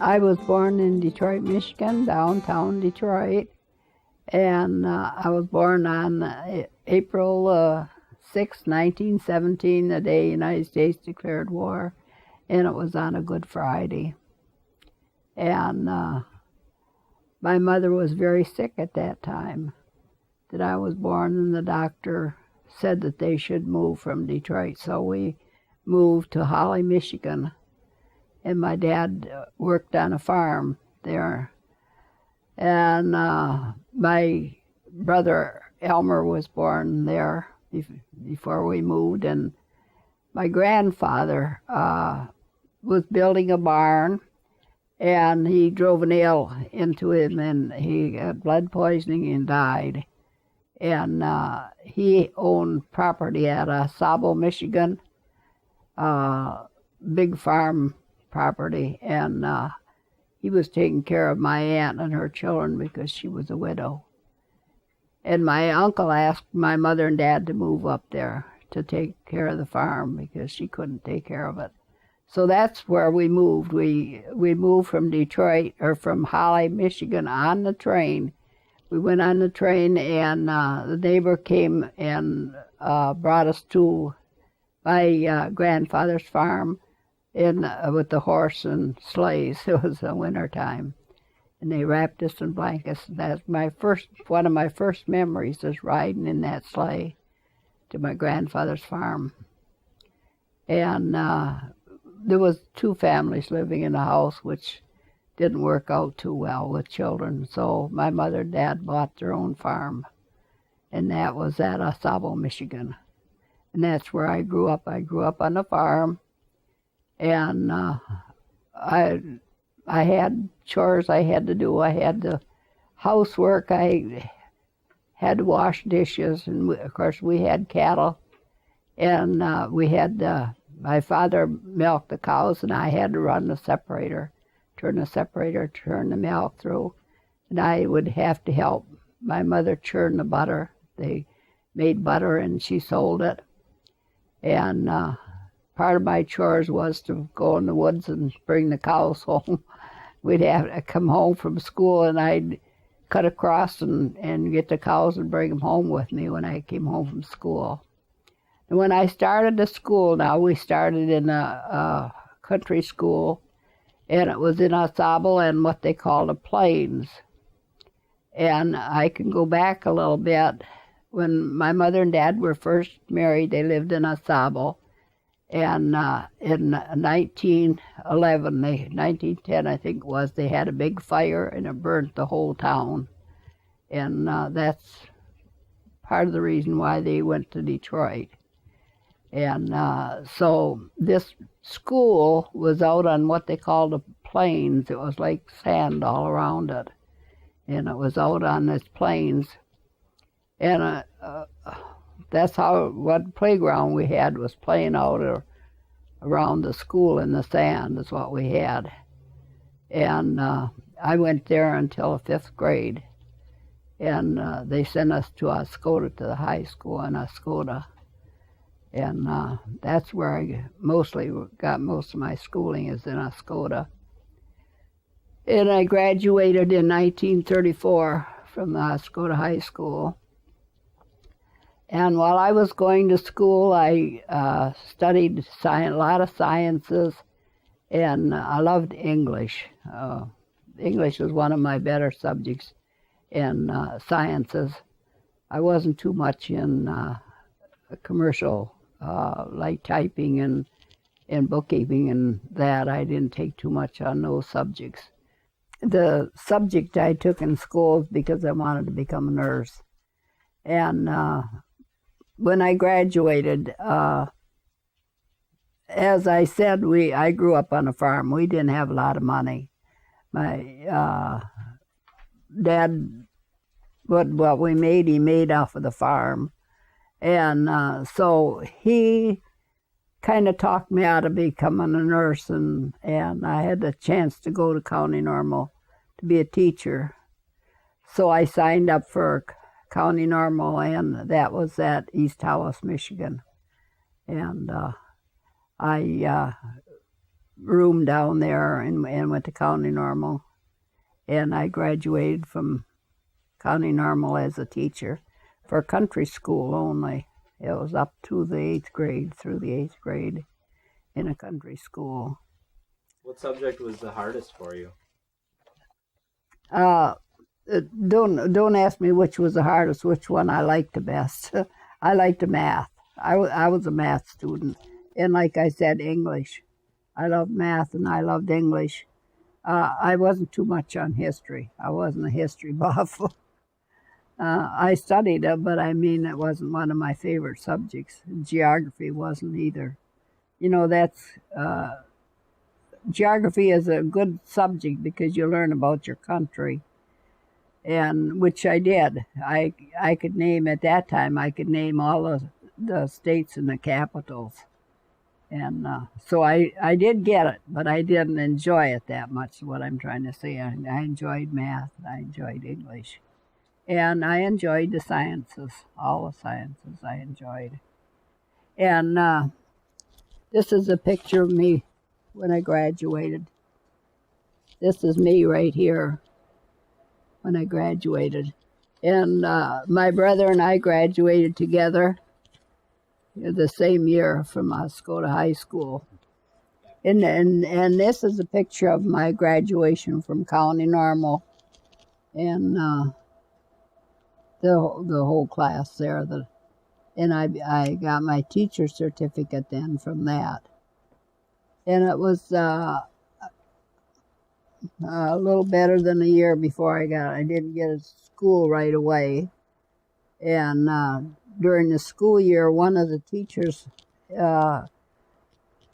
I was born in Detroit, Michigan, downtown Detroit, and I was born on April 6, 1917, the day the United States declared war, and it was on a Good Friday. And my mother was very sick at that time that I was born, and the doctor said that they should move from Detroit, so we moved to Holly, Michigan. And my dad worked on a farm there. And my brother Elmer was born there before we moved. And my grandfather was building a barn, and he drove a nail into him, and he got blood poisoning and died. And he owned property at Sabo, Michigan, big farm property, and he was taking care of my aunt and her children because she was a widow. And my uncle asked my mother and dad to move up there to take care of the farm because she couldn't take care of it. So that's where we moved. We moved from Detroit, or from Holly, Michigan, on the train. We went on the train, and the neighbor came and brought us to my grandfather's farm with the horse and sleighs. It was the winter time, and they wrapped us in blankets. That's one of my first memories, is riding in that sleigh to my grandfather's farm. And there was two families living in the house, which didn't work out too well with children. So my mother and dad bought their own farm, and that was at Sabo, Michigan. And that's where I grew up. I grew up on a farm. And I had chores I had to do. I had the housework. I had to wash dishes, and of course we had cattle. And we had my father milked the cows, and I had to run the separator, turn the milk through. And I would have to help my mother churn the butter. They made butter, and she sold it. And part of my chores was to go in the woods and bring the cows home. We'd have to come home from school, and I'd cut across and get the cows and bring them home with me when I came home from school. And when I started the school, now we started in a country school, and it was in Sabo and what they call the Plains. And I can go back a little bit. When my mother and dad were first married, they lived in Sabo. And in 1911, 1910, I think it was, they had a big fire, and it burnt the whole town. And that's part of the reason why they went to Detroit. And so this school was out on what they call the plains. It was like sand all around it. And it was out on this plains. And that's what playground we had, was playing out around the school in the sand is what we had. And I went there until the 5th grade. And they sent us to Oscoda, to the high school in Oscoda. And that's where I mostly got most of my schooling, is in Oscoda. And I graduated in 1934 from the Oscoda High School. And while I was going to school, I studied a lot of sciences, and I loved English. English was one of my better subjects in sciences. I wasn't too much in commercial, like typing and bookkeeping and that. I didn't take too much on those subjects. The subject I took in school was because I wanted to become a nurse. And when I graduated, as I said, I grew up on a farm. We didn't have a lot of money. My dad, what we made, he made off of the farm. And so he kind of talked me out of becoming a nurse, and I had the chance to go to County Normal to be a teacher. So I signed up for County Normal, and that was at East Hollis, Michigan. And I room down there and went to County Normal. And I graduated from County Normal as a teacher for country school only. It was up to the 8th grade, through the 8th grade in a country school. What subject was the hardest for you? Don't ask me which was the hardest, which one I liked the best. I liked the math. I was a math student. And like I said, English. I loved math and I loved English. I wasn't too much on history. I wasn't a history buff. I studied it, but I mean, it wasn't one of my favorite subjects. Geography wasn't either. You know, geography is a good subject because you learn about your country, and which I did. I could name, at that time, I could name all the states and the capitals. And so I did get it, but I didn't enjoy it that much, is what I'm trying to say. I enjoyed math, I enjoyed English, and I enjoyed the sciences, all the sciences I enjoyed. And this is a picture of me when I graduated. This is me right here when I graduated. And my brother and I graduated together the same year from Oscoda High School. And this is a picture of my graduation from County Normal. And the whole class there. And I got my teacher's certificate then from that. And it was a little better than a year before I didn't get a school right away. And during the school year, one of the teachers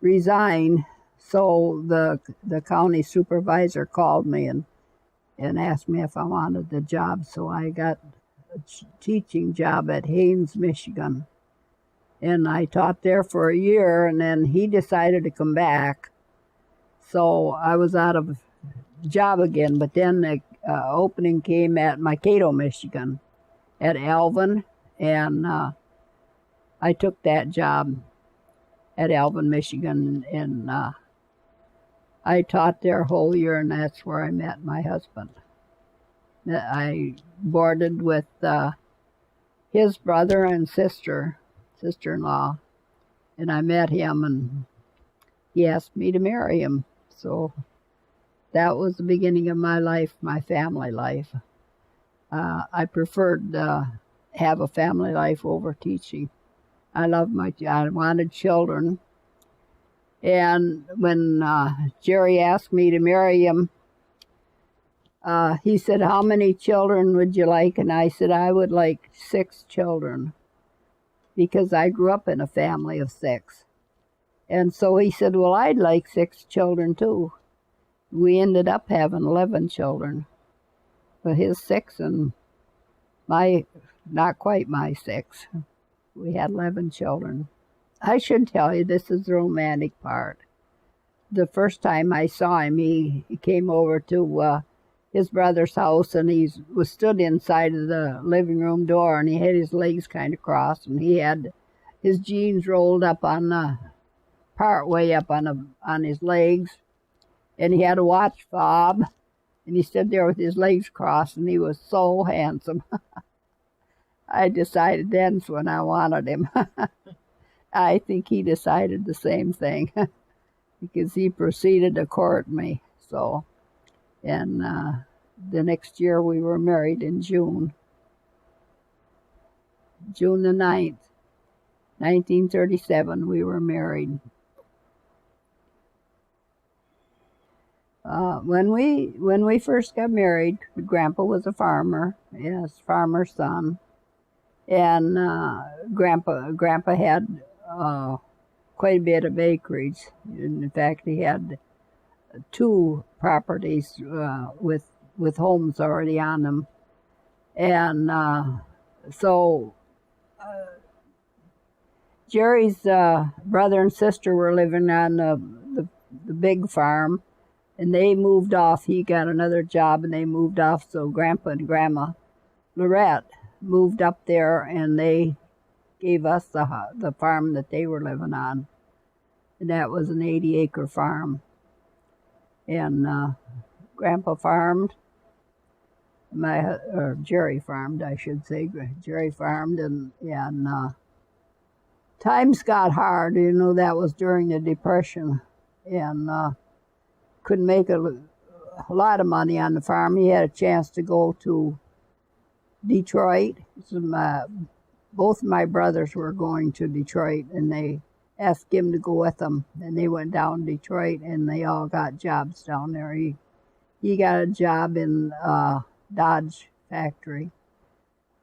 resigned, so the county supervisor called me and asked me if I wanted the job. So I got a teaching job at Haines, Michigan. And I taught there for a year, and then he decided to come back. So I was out of job again, but then the opening came at Mankato, Michigan, at Alvin, and I took that job at Alvin, Michigan, and I taught there a whole year, and that's where I met my husband. I boarded with his brother and sister-in-law, and I met him, and he asked me to marry him. So that was the beginning of my life, my family life. I preferred have a family life over teaching. I wanted children. And when Jerry asked me to marry him, he said, "How many children would you like?" And I said, "I would like 6 children," because I grew up in a family of 6. And so he said, "Well, I'd like 6 children too." We ended up having 11 children. But his 6 and not quite my 6. We had 11 children. I should tell you, this is the romantic part. The first time I saw him, he came over to his brother's house, and he was stood inside of the living room door, and he had his legs kind of crossed, and he had his jeans rolled up on the part way up on his legs, and he had a watch fob, and he stood there with his legs crossed, and he was so handsome. I decided then's when I wanted him. I think he decided the same thing because he proceeded to court me. So, and the next year we were married in June the 9th, 1937, we were married. When we first got married, Grandpa was a farmer, yes, farmer's son, and Grandpa had quite a bit of acreage. In fact, he had 2 properties with homes already on them, and so Jerry's brother and sister were living on the big farm. And they moved off. He got another job, and they moved off. So Grandpa and Grandma Lorette moved up there, and they gave us the farm that they were living on. And that was an 80-acre farm. And Grandpa farmed. Jerry farmed, I should say. Jerry farmed, and times got hard. You know, that was during the Depression, and couldn't make a lot of money on the farm. He had a chance to go to Detroit. Both of my brothers were going to Detroit, and they asked him to go with them. And they went down to Detroit, and they all got jobs down there. He got a job in Dodge factory,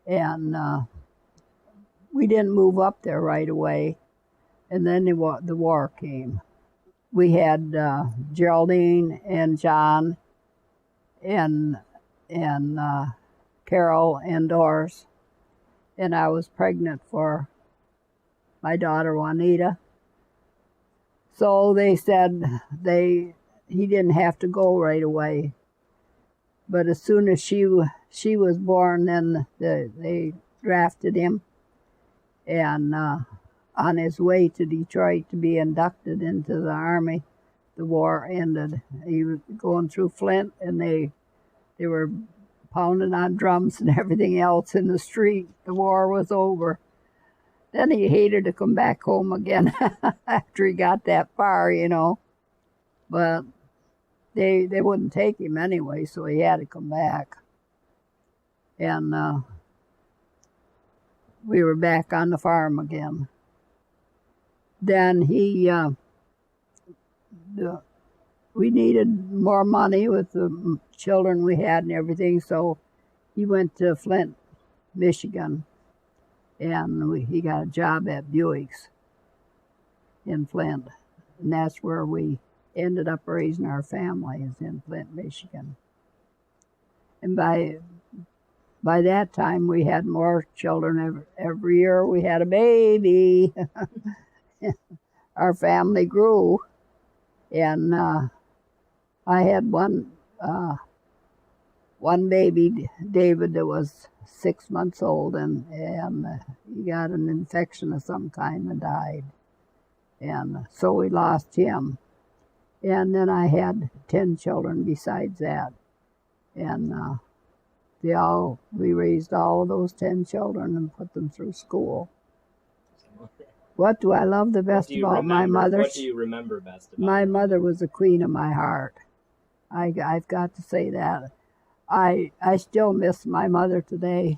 and we didn't move up there right away. And then the war came. We had Geraldine and John and Carol and Doris, and I was pregnant for my daughter Juanita. So they said he didn't have to go right away, but as soon as she was born, then they drafted him, and on his way to Detroit to be inducted into the Army, the war ended. He was going through Flint, and they were pounding on drums and everything else in the street. The war was over. Then he hated to come back home again after he got that far, you know. But they wouldn't take him anyway, so he had to come back. And we were back on the farm again. Then we needed more money with the children we had and everything, so he went to Flint, Michigan, and he got a job at Buick's in Flint, and that's where we ended up raising our family, is in Flint, Michigan. And by that time, we had more children. Every year we had a baby. Our family grew, and I had one baby, David, that was 6 months old, and he got an infection of some kind and died. And so we lost him. And then I had 10 children besides that. And we raised all of those 10 children and put them through school. What do I love the best about my mother? What do you remember best about my her? mother was the queen of my heart. I've got to say that. I still miss my mother today.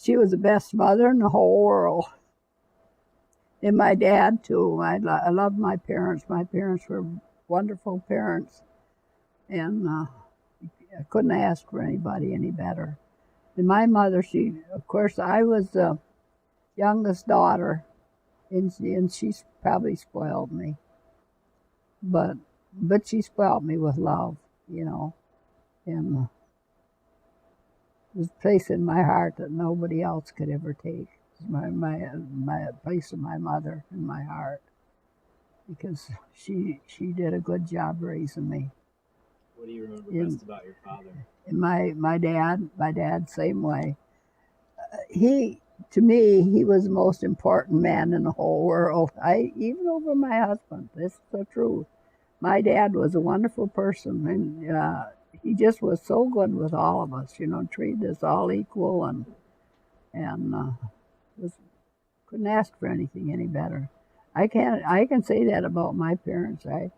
She was the best mother in the whole world. And my dad, too. I loved my parents. My parents were wonderful parents. And I couldn't ask for anybody any better. And my mother, of course, I was the youngest daughter, and she probably spoiled me. But she spoiled me with love, you know. And it was a place in my heart that nobody else could ever take. My place of my mother in my heart, because she did a good job raising me. What do you remember best about your father? And my dad, same way. To me, he was the most important man in the whole world. Even over my husband. This is the truth. My dad was a wonderful person, and he just was so good with all of us. You know, treated us all equal, and couldn't ask for anything any better. I can say that about my parents. I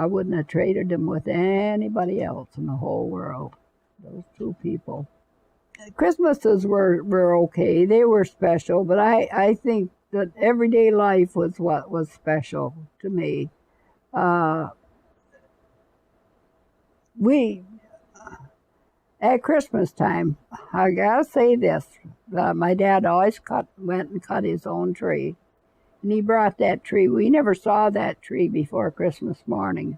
wouldn't have traded them with anybody else in the whole world. Those two people. Christmases were okay. They were special, but I think that everyday life was what was special to me. At Christmas time, I gotta say this, my dad always went and cut his own tree. And he brought that tree. We never saw that tree before Christmas morning.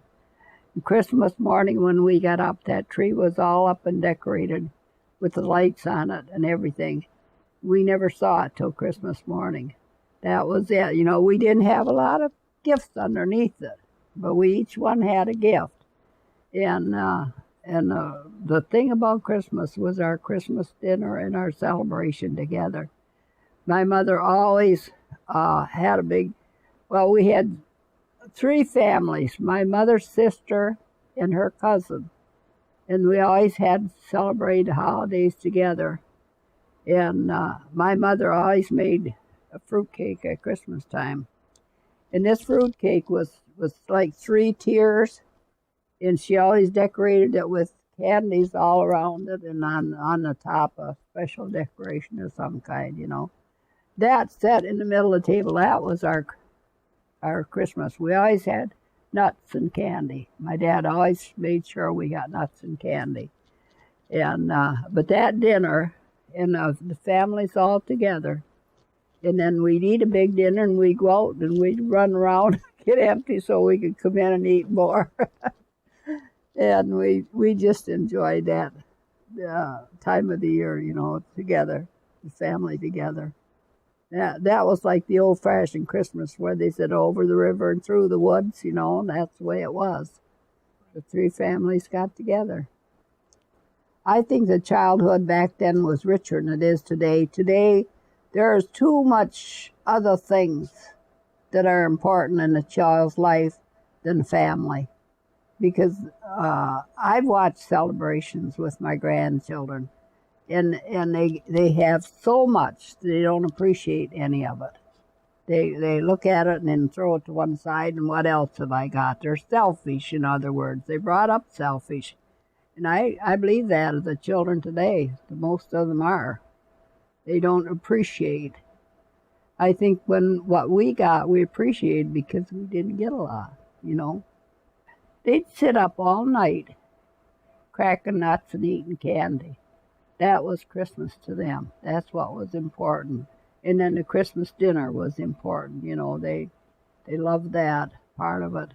And Christmas morning when we got up, that tree was all up and decorated with the lights on it and everything. We never saw it till Christmas morning. That was it. You know, we didn't have a lot of gifts underneath it, but we each one had a gift. And the thing about Christmas was our Christmas dinner and our celebration together. My mother always had we had three families, my mother's sister and her cousin. And we always had celebrated holidays together. And my mother always made a fruitcake at Christmas time. And this fruitcake was like 3 tiers, and she always decorated it with candies all around it, and on the top a special decoration of some kind, you know. That set in the middle of the table, that was our Christmas. We always had nuts and candy. My dad always made sure we got nuts and candy. And but that dinner, and the families all together, and then we'd eat a big dinner, and we'd go out and we'd run around, get empty so we could come in and eat more. And we just enjoyed that time of the year, you know, together, the family together. That was like the old-fashioned Christmas where they said over the river and through the woods, you know, and that's the way it was. The 3 families got together. I think the childhood back then was richer than it is today. Today, there's too much other things that are important in a child's life than family. Because I've watched celebrations with my grandchildren, and they have so much they don't appreciate any of it. They look at it and then throw it to one side, and what else have I got? They're selfish, in other words. They brought up selfish. And I believe that of the children today, the most of them are. They don't appreciate. I think when what we got, we appreciated because we didn't get a lot, you know. They'd sit up all night cracking nuts and eating candy. That was Christmas to them. That's what was important. And then the Christmas dinner was important. You know, they loved that part of it.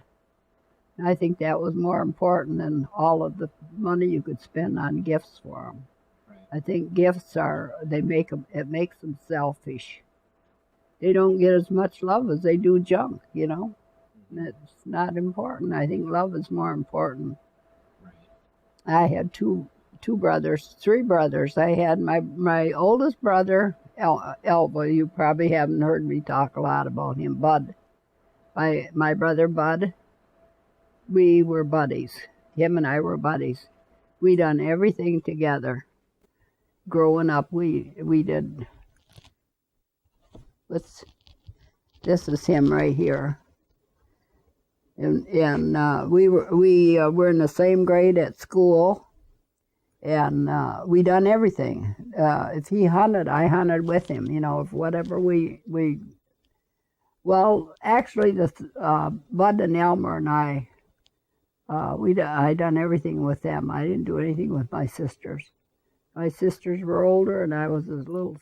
And I think that was more important than all of the money you could spend on gifts for them. Right. I think gifts it makes them selfish. They don't get as much love as they do junk, you know. It's not important. I think love is more important. Right. I had three brothers. I had my oldest brother, Elva. You probably haven't heard me talk a lot about him. Bud. My brother Bud. We were buddies. Him and I were buddies. We done everything together. Growing up, we did. This is him right here. And we were in the same grade at school, and we done everything. If he hunted, I hunted with him. You know, if whatever we. Well, actually, Bud and Elmer and I done everything with them. I didn't do anything with my sisters. My sisters were older, and I was this little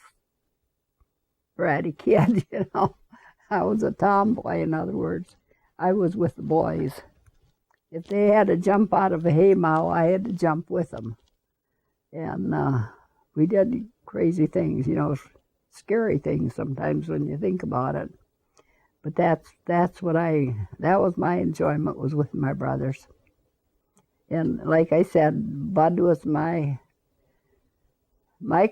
bratty kid. You know, I was a tomboy. In other words. I was with the boys. If they had to jump out of a haymow, I had to jump with them. And we did crazy things, you know, scary things sometimes when you think about it. But that was my enjoyment, was with my brothers. And like I said, Bud was my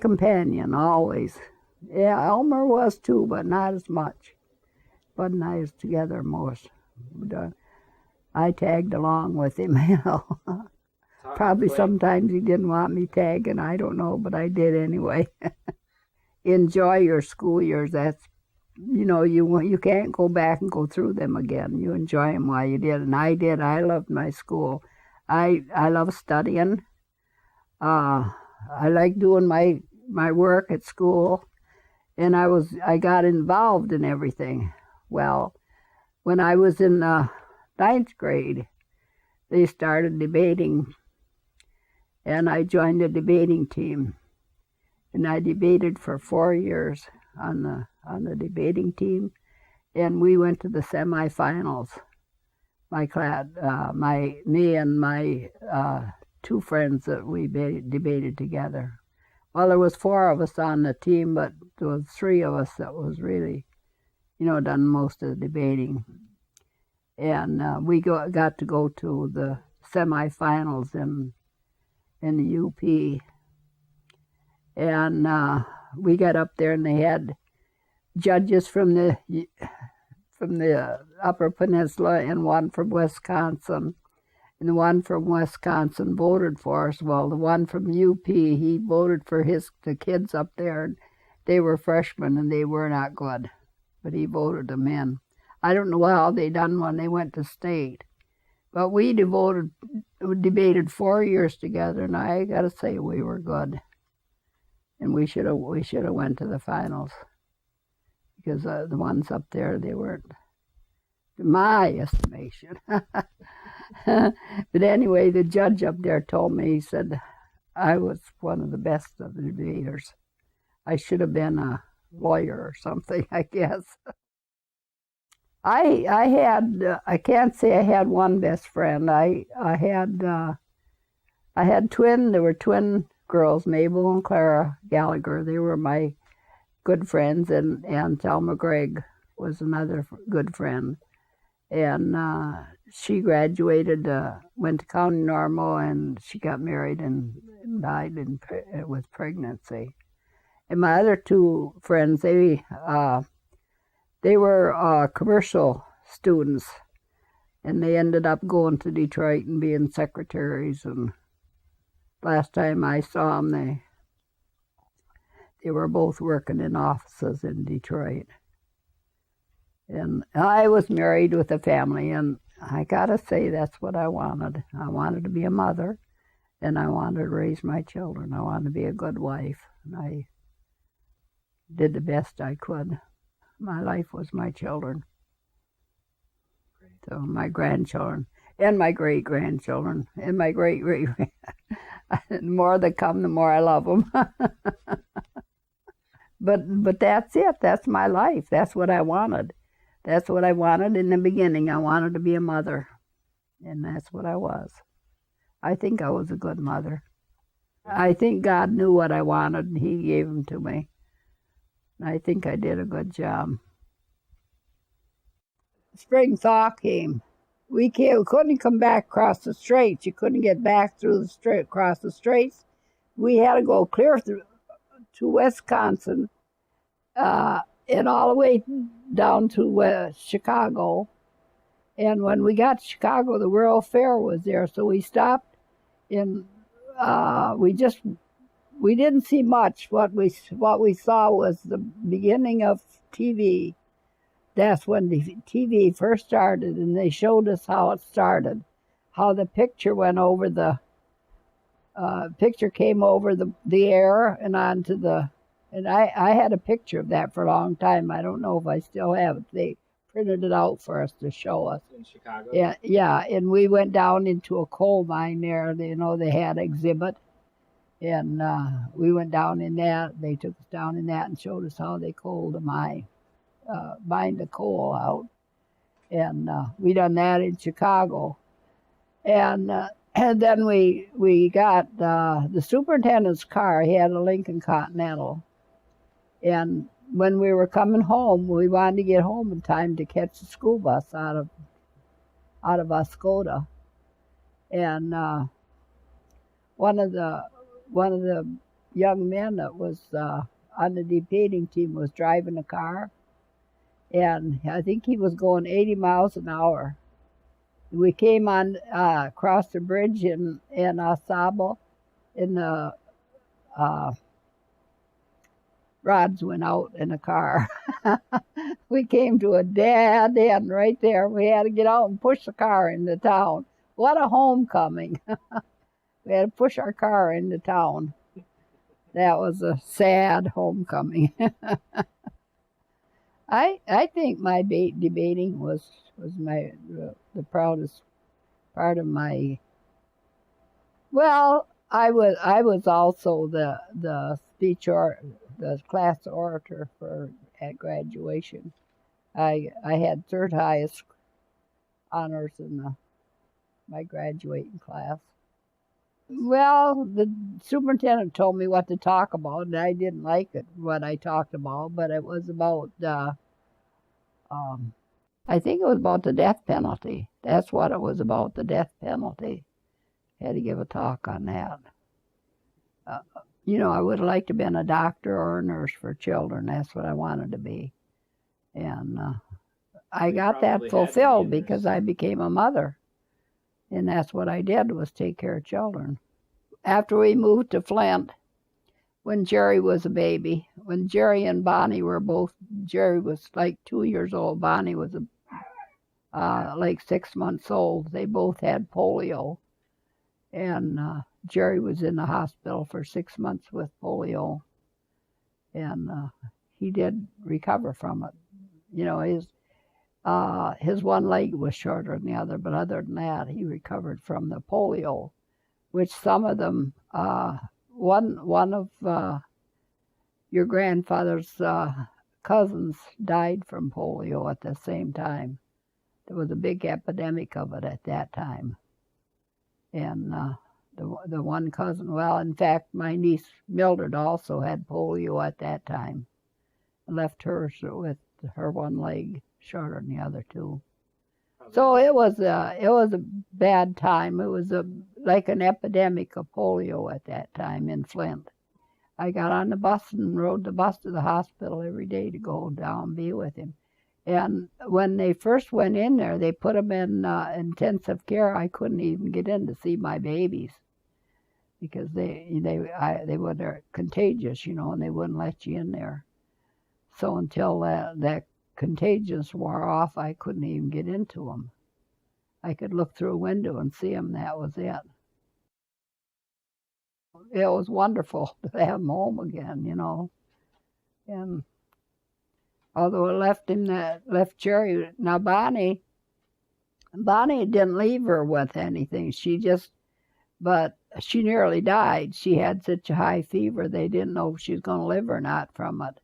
companion always. Yeah, Elmer was too, but not as much. Bud and I was together most. I tagged along with him, you know. Probably sometimes he didn't want me tagging, I don't know, but I did anyway. Enjoy your school years. That's, you know, you can't go back and go through them again. You enjoy them while you did, and I did. I loved my school. I love studying. I like doing my work at school, and I got involved in everything. Well, when I was in the 9th grade, they started debating, and I joined the debating team. And I debated for 4 years on the debating team, and we went to the semifinals. Me and my 2 friends that we debated together. Well, there was 4 of us on the team, but there was 3 of us that was really, you know, done most of the debating. And we got to go to the semifinals in the UP. And we got up there, and they had judges from from the Upper Peninsula and one from Wisconsin. And the one from Wisconsin voted for us. Well, the one from UP, he voted for the kids up there. And they were freshmen and they were not good, but he voted them in. I don't know how they done when they went to state, but we debated 4 years together, and I got to say we were good. And we should have went to the finals, because the ones up there, they weren't, in my estimation. But anyway, the judge up there told me, he said I was one of the best of the debaters. I should have been a lawyer or something, I guess. I can't say I had one best friend. I had there were twin girls, Mabel and Clara Gallagher. They were my good friends, and Thelma Gregg was another good friend. And she graduated, went to County Normal, and she got married and died with pregnancy. And my other two friends, they were commercial students, and they ended up going to Detroit and being secretaries. And last time I saw them, they were both working in offices in Detroit. And I was married with a family, and I gotta say that's what I wanted. I wanted to be a mother, and I wanted to raise my children. I wanted to be a good wife, and I did the best I could. My life was my children. Great. So my grandchildren, and my great-grandchildren, and my great-great. The more they come, the more I love them. But that's it. That's my life. That's what I wanted. That's what I wanted in the beginning. I wanted to be a mother, and that's what I was. I think I was a good mother. I think God knew what I wanted, and He gave them to me. I think I did a good job. Spring thaw came. We couldn't come back across the straits. You couldn't get back through across the straits. We had to go clear through to Wisconsin, and all the way down to Chicago. And when we got to Chicago, the World Fair was there, so we stopped. And we didn't see much. What we saw was the beginning of TV. That's when the TV first started, and they showed us how it started, how the picture went over picture came over the air and onto the. And I had a picture of that for a long time. I don't know if I still have it. They printed it out for us to show us. In Chicago? Yeah. And we went down into a coal mine there. They had an exhibit. And we went down in that. They took us down in that and showed us how they coaled the mine, mined the coal out. And we done that in Chicago. And then we got the superintendent's car. He had a Lincoln Continental. And when we were coming home, we wanted to get home in time to catch the school bus out of Oscoda. And one of the young men that was on the debating team was driving a car, and I think he was going 80 miles an hour. We came on across the bridge in Osable, and the rods went out in the car. We came to a dead end right there. We had to get out and push the car into town. What a homecoming. We had to push our car into town. That was a sad homecoming. I think my debating was the proudest part of my. Well, I was also the the class orator at graduation. I had third highest honors in my graduating class. Well, the superintendent told me what to talk about, and I didn't like it, what I talked about, but it was about, I think it was about the death penalty. That's what it was about, the death penalty. I had to give a talk on that. I would have liked to have been a doctor or a nurse for children. That's what I wanted to be. And I They got that probably had to be fulfilled in their because I became a mother. And that's what I did, was take care of children. After we moved to Flint, when Jerry was a baby, when Jerry and Bonnie were both, Jerry was like 2 years old, Bonnie was like 6 months old. They both had polio. And Jerry was in the hospital for 6 months with polio. And he did recover from it. You know, his one leg was shorter than the other, but other than that, he recovered from the polio, which some of them, one of your grandfather's cousins died from polio at the same time. There was a big epidemic of it at that time. And the one cousin, well, in fact, my niece Mildred also had polio at that time. Left her with her one leg shorter than the other two. So it was a bad time. It was like an epidemic of polio at that time in Flint. I got on the bus and rode the bus to the hospital every day to go down and be with him. And when they first went in there, they put him in intensive care. I couldn't even get in to see my babies because they were contagious, you know, and they wouldn't let you in there. So until that contagious wore off, I couldn't even get into them. I could look through a window and see them. That was it. It was wonderful to have them home again, you know. And although it left Jerry. Now Bonnie didn't leave her with anything. But she nearly died. She had such a high fever, they didn't know if she was going to live or not from it.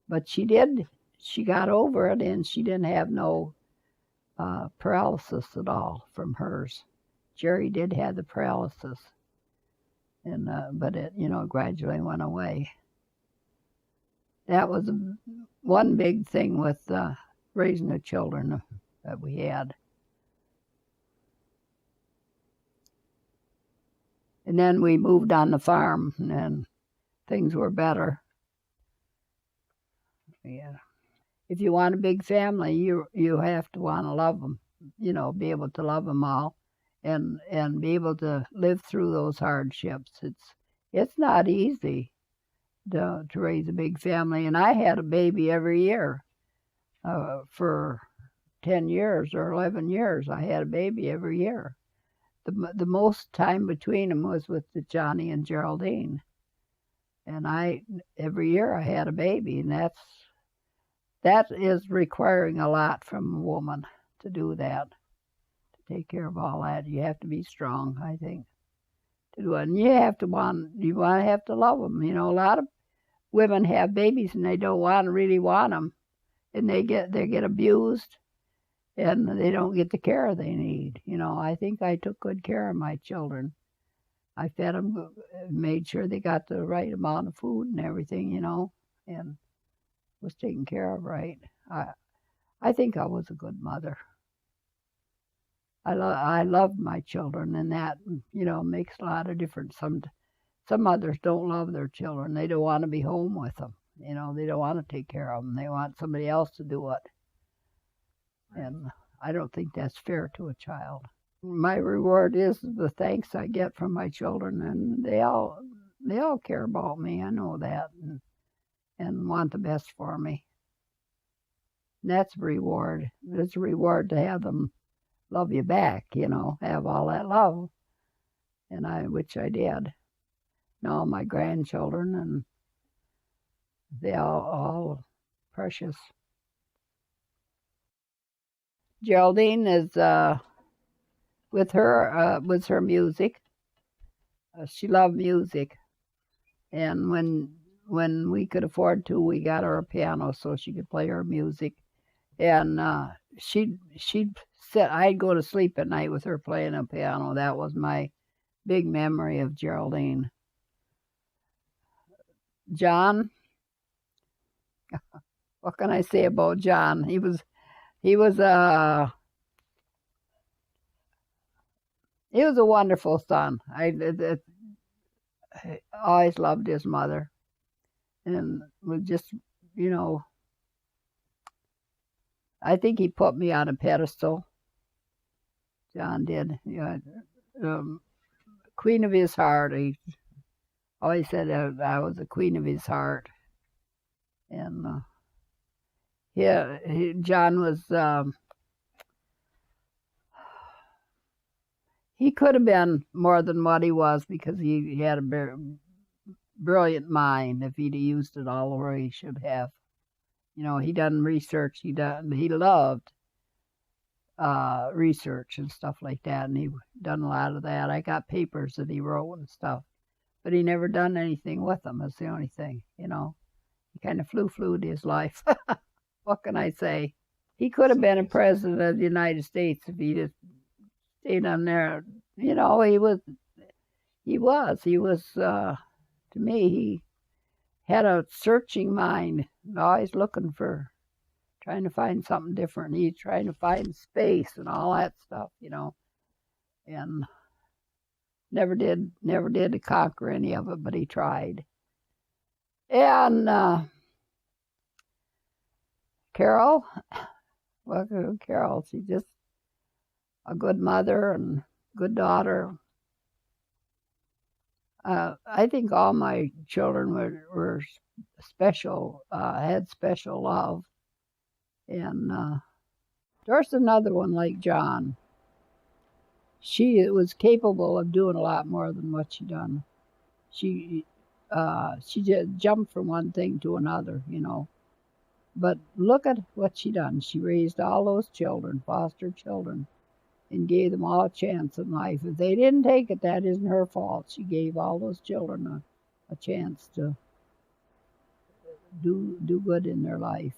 But she did. She got over it, and she didn't have no paralysis at all from hers. Jerry did have the paralysis, and but it, you know, gradually went away. That was one big thing with raising the children that we had. And then we moved on the farm, and things were better. Yeah. If you want a big family, you have to want to love them, you know, be able to love them all, and be able to live through those hardships. It's not easy to raise a big family, and I had a baby every year for 10 years or 11 years. I had a baby every year. The most time between them was with Johnny and Geraldine, and every year I had a baby, and that is requiring a lot from a woman to do that, to take care of all that. You have to be strong, I think, to do it. And you have to have to love them. You know, a lot of women have babies and they don't really want them, and they get abused, and they don't get the care they need. You know, I think I took good care of my children. I fed them, made sure they got the right amount of food and everything, you know, and was taken care of right. I think I was a good mother. I love my children, and that, you know, makes a lot of difference. Some mothers don't love their children. They don't want to be home with them. You know, they don't want to take care of them. They want somebody else to do it. And I don't think that's fair to a child. My reward is the thanks I get from my children, and they all care about me. I know that, and want the best for me. And that's a reward. It's a reward to have them love you back, you know, have all that love, which I did. And all my grandchildren, and they all precious. Geraldine is with her music. She loved music, and when we could afford to, we got her a piano so she could play her music. And she'd sit. I'd go to sleep at night with her playing a piano. That was my big memory of Geraldine. John, what can I say about John? He was a wonderful son. I always loved his mother, and was just, you know, I think he put me on a pedestal. John did. Yeah, queen of his heart. He always said I was the queen of his heart. And yeah, John was. He could have been more than what he was because he had a brilliant mind if he'd used it all the way he should have. You know, he done research. He loved research and stuff like that, and he done a lot of that. I got papers that he wrote and stuff, but he never done anything with them. That's the only thing, you know. He kind of flew his life. What can I say? He could have been a president of the United States if he just stayed on there. You know, he was. To me, he had a searching mind, always looking for, trying to find something different. He's trying to find space and all that stuff, you know, and never did conquer any of it, but he tried. And Carol, well, Carol, she's just a good mother and good daughter. I think all my children were special, had special love. And there's another one like John. She was capable of doing a lot more than what she done. She just jumped from one thing to another, you know. But look at what she done. She raised all those children, foster children, and gave them all a chance in life. If they didn't take it, that isn't her fault. She gave all those children a chance to do good in their life.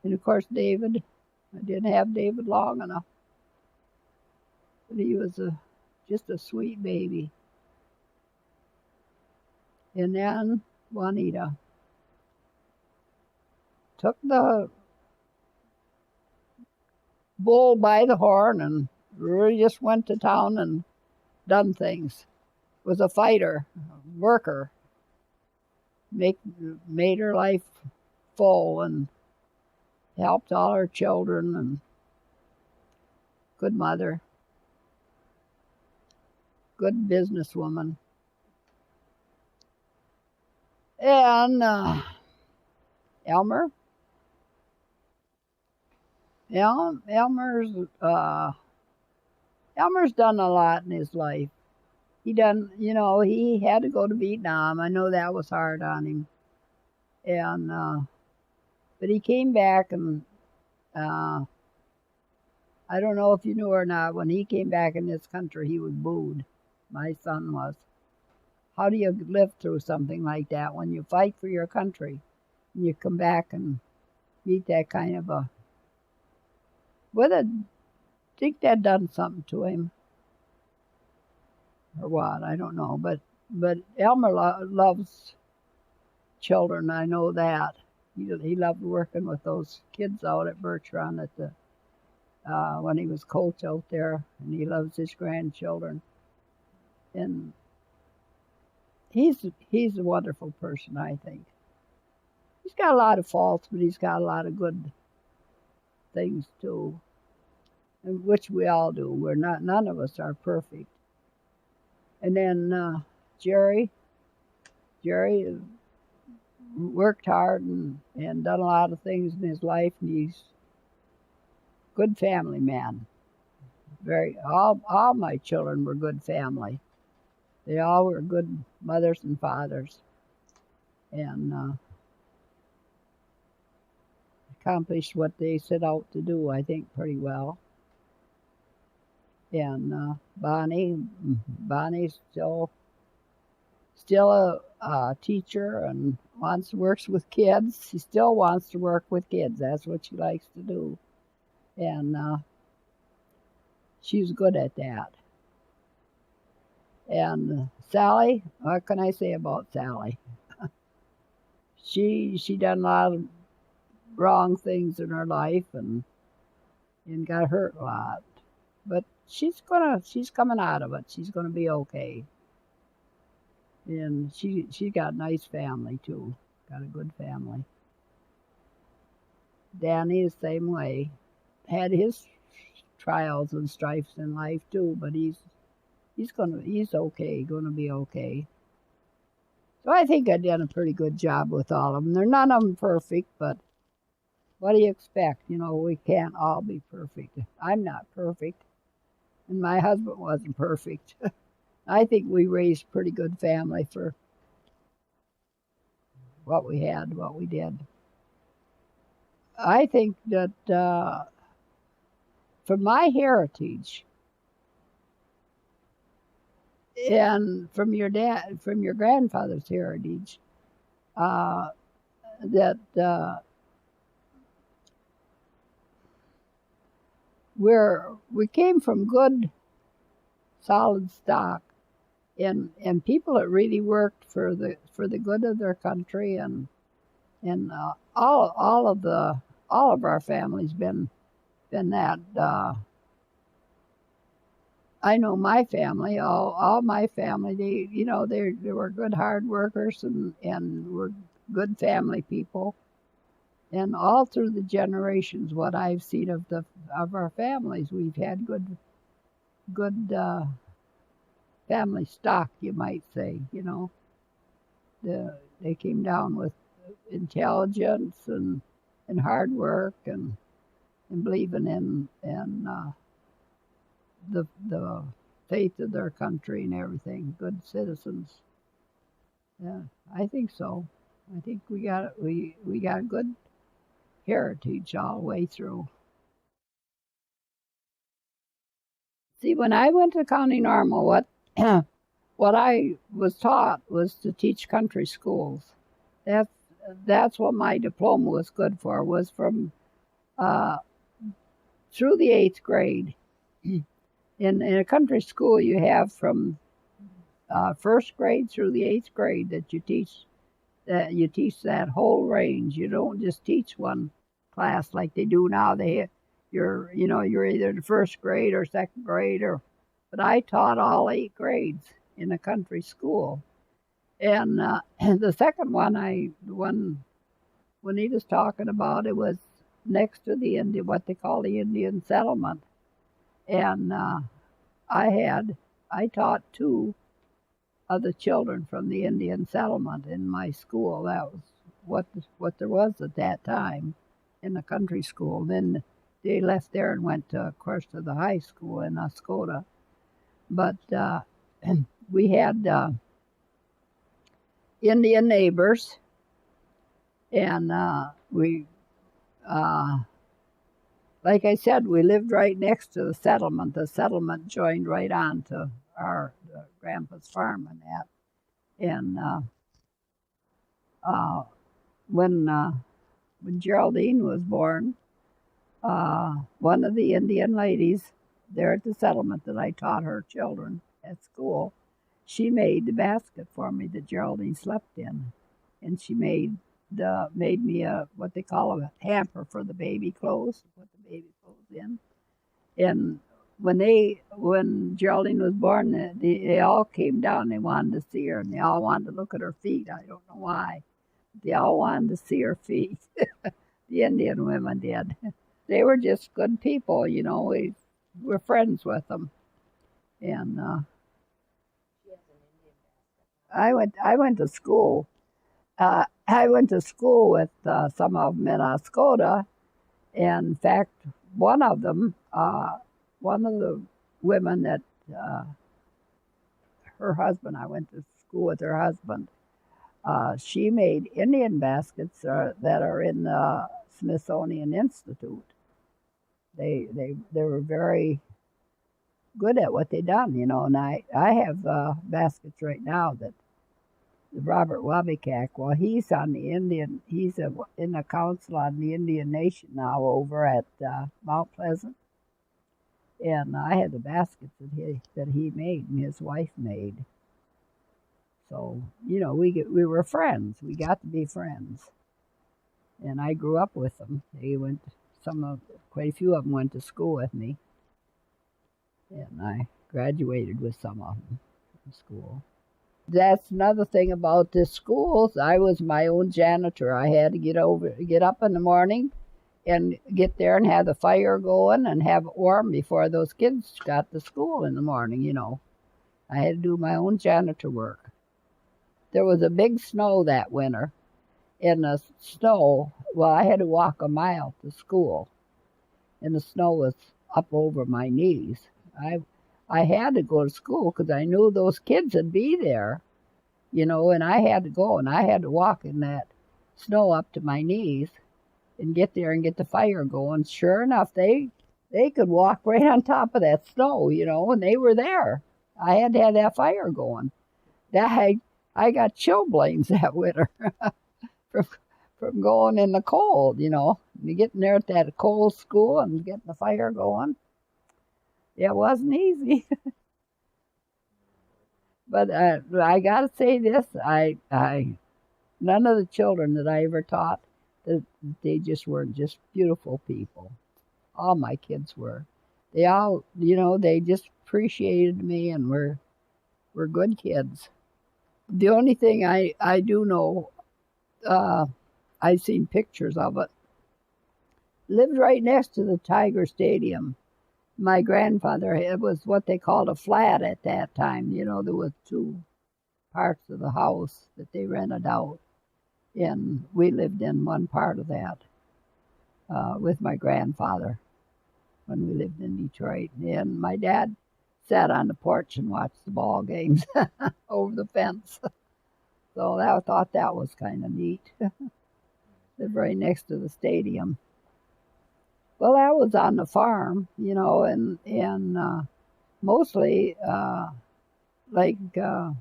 And of course, David, I didn't have David long enough, but he was just a sweet baby. And then Juanita took the bull by the horn and really just went to town and done things. Was a fighter, worker, made her life full and helped all her children, and good mother, good businesswoman. And Elmer's done a lot in his life. He had to go to Vietnam. I know that was hard on him. And but he came back, and I don't know if you knew or not, when he came back in this country, he was booed. My son was. How do you live through something like that when you fight for your country and you come back and meet that kind of a... Whether I think that done something to him or what, I don't know. But Elmer loves children, I know that. He loved working with those kids out at Birch Run at the when he was coach out there, and he loves his grandchildren. And he's a wonderful person, I think. He's got a lot of faults, but he's got a lot of good things too, and which we all do. None of us are perfect. And then Jerry worked hard and done a lot of things in his life, and he's a good family man. All my children were good family. They all were good mothers and fathers, and accomplished what they set out to do, I think, pretty well. And Bonnie's still a teacher and works with kids. She still wants to work with kids. That's what she likes to do. And she's good at that. And Sally, what can I say about Sally? She done a lot of wrong things in her life and got hurt a lot. But she's coming out of it. She's gonna be okay. And she got a nice family too. Got a good family. Danny is the same way. Had his trials and strifes in life too, but he's okay, gonna be okay. So I think I did a pretty good job with all of them. They're none of them perfect, but what do you expect? You know, we can't all be perfect. I'm not perfect, and my husband wasn't perfect. I think we raised a pretty good family for what we had, what we did. I think that from my heritage and from your grandfather's heritage, uh, that we came from good, solid stock, and people that really worked for the good of their country, and all of our families been that. I know my family, all my family, they were good hard workers and were good family people. And all through the generations, what I've seen of our families, we've had good family stock, you might say. You know, they came down with intelligence and hard work and believing in the faith of their country and everything. Good citizens. Yeah, I think so. I think we got a good heritage all the way through. See, when I went to County Normal, what what I was taught was to teach country schools. That's that's what my diploma was good for. Was from uh, through the 8th grade. In a country school, you have from 1st grade through the 8th grade that you teach that whole range. You don't just teach one class like they do now. You're either the 1st grade or 2nd grade but I taught all 8 grades in a country school. And the second one, the one Juanita's talking about, it was next to what they call the Indian settlement. And I taught two of the children from the Indian settlement in my school. That was what there was at that time in the country school. Then they left there and went, of course, to the high school in Oscoda. But we had Indian neighbors, and like I said, we lived right next to the settlement. The settlement joined right on to our grandpa's farm and that. And uh, when Geraldine was born, one of the Indian ladies there at the settlement that I taught her children at school, she made the basket for me that Geraldine slept in, and she made me a what they call a hamper for the baby clothes, to put the baby clothes in. And when Geraldine was born, they all came down. They wanted to see her, and they all wanted to look at her feet. I don't know why. They all wanted to see her feet. The Indian women did. They were just good people, you know. We were friends with them, and I went to school. I went to school with some of them in Oscoda. And in fact, one of them, one of the women that her husband, I went to school with her husband. She made Indian baskets that are in the Smithsonian Institute. They were very good at what they done, you know. And I have baskets right now that Robert Wabikak. Well, he's on the Indian. He's in the council on the Indian Nation now over at Mount Pleasant. And I had the baskets that he made and his wife made. So you know, we were friends. We got to be friends, and I grew up with them. They went. Quite a few of them went to school with me, and I graduated with some of them from school. That's another thing about this school. I was my own janitor. I had to get up in the morning and get there and have the fire going and have it warm before those kids got to school in the morning, you know. I had to do my own janitor work. There was a big snow that winter. In the snow, well, I had to walk a mile to school, and the snow was up over my knees. I had to go to school because I knew those kids would be there, you know, and I had to go, and I had to walk in that snow up to my knees and get there and get the fire going. Sure enough, they could walk right on top of that snow, you know, and they were there. I had to have that fire going. I got chilblains that winter from going in the cold, you know. Getting there at that cold school and getting the fire going. It wasn't easy. But I got to say this, none of the children that I ever taught, they just weren't just beautiful people. All my kids were. They all, you know, they just appreciated me and were good kids. The only thing I do know, I've seen pictures of it, lived right next to the Tiger Stadium. My grandfather, it was what they called a flat at that time. You know, there was two parts of the house that they rented out, and we lived in one part of that with my grandfather when we lived in Detroit. And my dad sat on the porch and watched the ball games over the fence. So I thought that was kind of neat. Lived right next to the stadium. Well, I was on the farm, you know, and mostly like I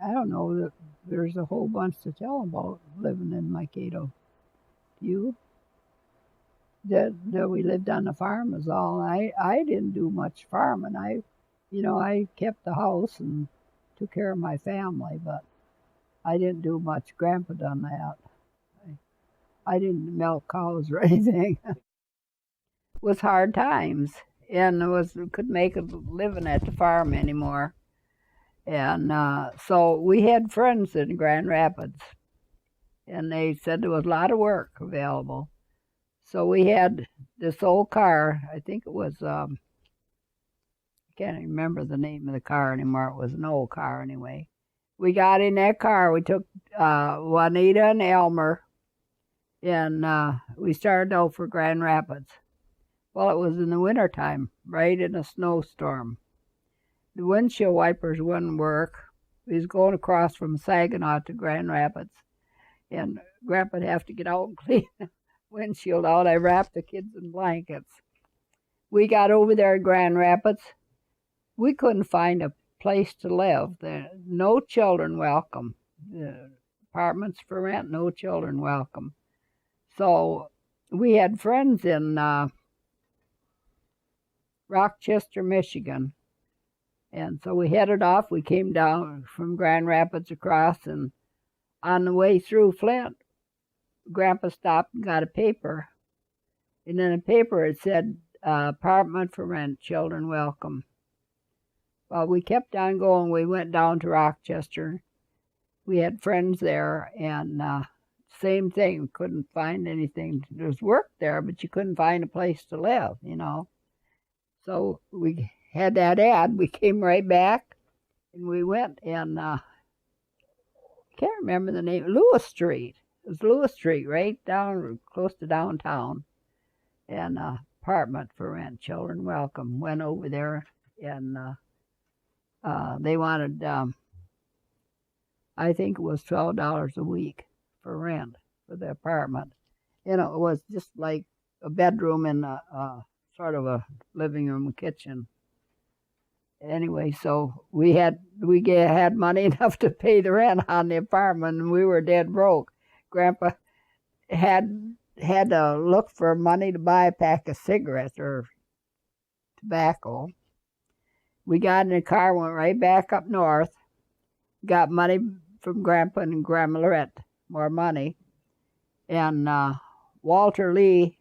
don't know. There's a whole bunch to tell about living in Mankato. You? That we lived on the farm is all. I didn't do much farming. I kept the house and took care of my family, but I didn't do much. Grandpa done that. I didn't milk cows or anything. It was hard times, and couldn't make a living at the farm anymore. And so we had friends in Grand Rapids, and they said there was a lot of work available. So we had this old car. I think it was, I can't remember the name of the car anymore. It was an old car anyway. We got in that car. We took Juanita and Elmer, and we started out for Grand Rapids. Well, it was in the wintertime, right in a snowstorm. The windshield wipers wouldn't work. We was going across from Saginaw to Grand Rapids, and Grandpa'd have to get out and clean the windshield out. I wrapped the kids in blankets. We got over there in Grand Rapids. We couldn't find a place to live. No children welcome. Apartments for rent, no children welcome. So we had friends in Rochester, Michigan. And so we headed off. We came down from Grand Rapids across, and on the way through Flint, Grandpa stopped and got a paper. And in the paper it said, apartment for rent, children welcome. Well, we kept on going. We went down to Rochester. We had friends there, and same thing. Couldn't find anything. There was work there, but you couldn't find a place to live, you know. So we had that ad. We came right back, and we went, and I can't remember the name. Lewis Street. It was Lewis Street, right down close to downtown. And apartment for rent, children welcome. Went over there, and they wanted, I think it was $12 a week for rent for the apartment. You know, it was just like a bedroom and sort of a living room and kitchen. Anyway, so we had money enough to pay the rent on the apartment, and we were dead broke. Grandpa had to look for money to buy a pack of cigarettes or tobacco. We got in the car, went right back up north, got money from Grandpa and Grandma Lorette, more money. And Walter Lee,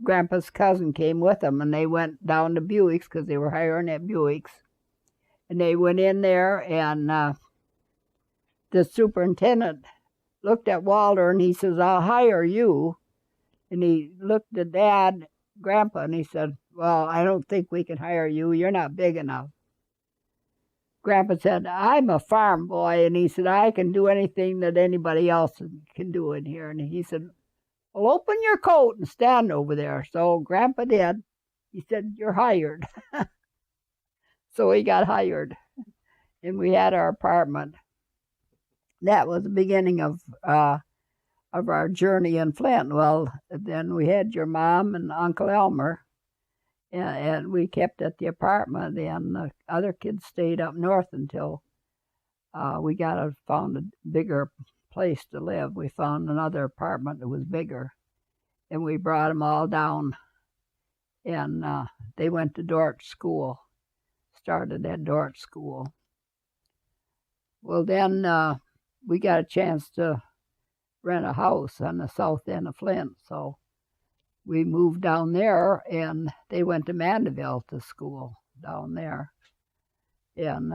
Grandpa's cousin, came with them, and they went down to Buick's because they were hiring at Buick's. And they went in there, and the superintendent looked at Walter, and he says, I'll hire you And he looked at Dad, Grandpa, and he said, "Well, I don't think we can hire you. You're not big enough." Grandpa said, "I'm a farm boy," and he said, "I can do anything that anybody else can do in here." And he said, "Well, open your coat and stand over there." So Grandpa did. He said, "You're hired." So he got hired, and we had our apartment. That was the beginning of our journey in Flint. Well, then we had your mom and Uncle Elmer, and we kept at the apartment, and the other kids stayed up north until we found a bigger place to live. We found another apartment that was bigger, and we brought them all down, and they went to Dort School, started at Dort School. Well, then we got a chance to rent a house on the south end of Flint, so we moved down there, and they went to Mandeville to school down there. And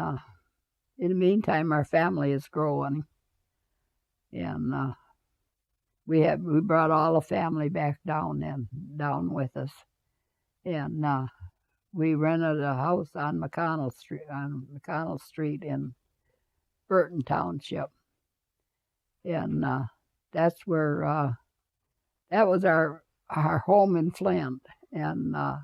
in the meantime, our family is growing, and we brought all the family back down with us, and we rented a house on McConnell Street in Burton Township, and that's where that was our home in Flint, and I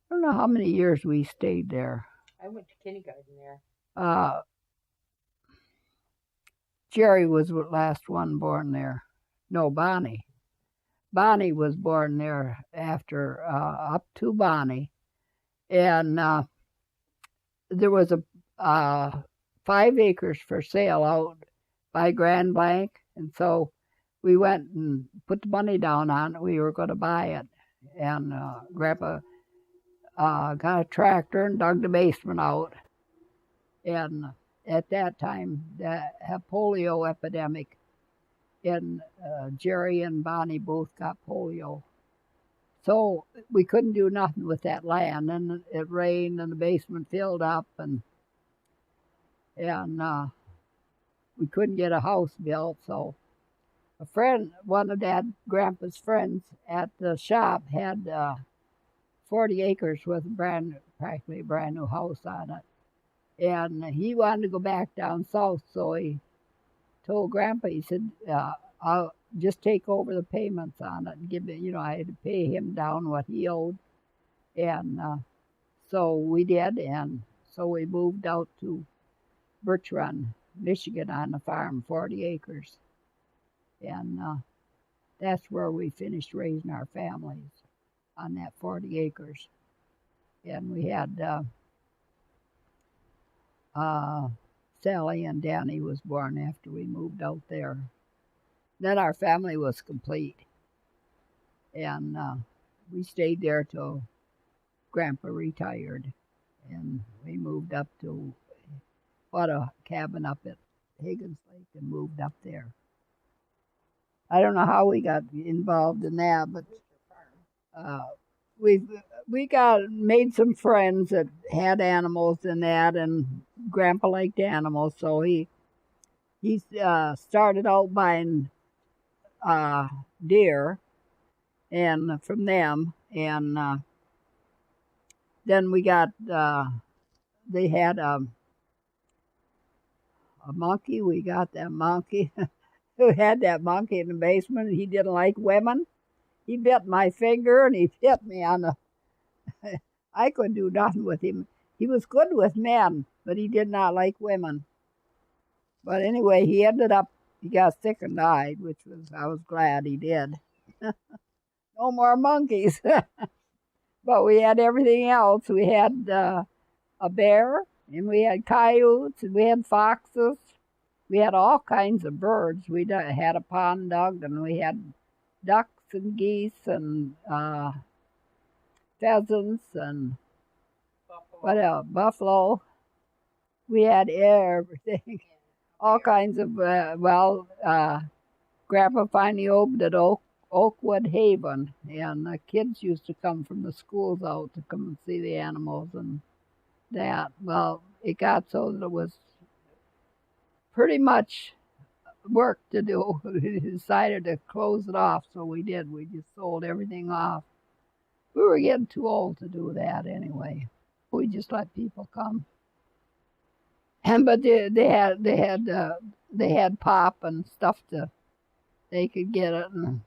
don't know how many years we stayed there. I went to kindergarten there. Jerry was the last one born there. No, Bonnie. Bonnie was born there after, up to Bonnie. And there was a 5 acres for sale out by Grand Blanc. And so we went and put the money down on it. We were going to buy it. And Grandpa got a tractor and dug the basement out. And at that time, the polio epidemic, and Jerry and Bonnie both got polio. So we couldn't do nothing with that land, and it rained, and the basement filled up, and we couldn't get a house built. So a friend, one of Grandpa's friends at the shop, had 40 acres with practically a brand new house on it. And he wanted to go back down south, so he told Grandpa, he said, "I'll just take over the payments on it and give it, I had to pay him down what he owed." And so we did, and so we moved out to Birch Run, Michigan, on the farm, 40 acres. And that's where we finished raising our families, on that 40 acres. And we had Sally and Danny was born after we moved out there. Then our family was complete, and we stayed there till Grandpa retired, and we moved up to bought a cabin up at Higgins Lake and moved up there. I don't know how we got involved in that, but we made some friends that had animals and that, and Grandpa liked animals, so he started out buying deer, and from them, and then we got they had a monkey. We got that monkey. We had that monkey in the basement. He didn't like women. He bit my finger, and he hit me on the. I couldn't do nothing with him. He was good with men, but he did not like women. But anyway, he got sick and died, I was glad he did. No more monkeys. But we had everything else. We had a bear, and we had coyotes, and we had foxes. We had all kinds of birds. We had a pond dog, and we had ducks and geese and pheasants and what else? Buffalo. We had everything. All kinds of, Grandpa finally opened at Oakwood Haven, and the kids used to come from the schools out to come and see the animals and that. Well, it got so that it was pretty much work to do. We decided to close it off, so we did. We just sold everything off. We were getting too old to do that anyway. We just let people come. And but they had pop and stuff to they could get it in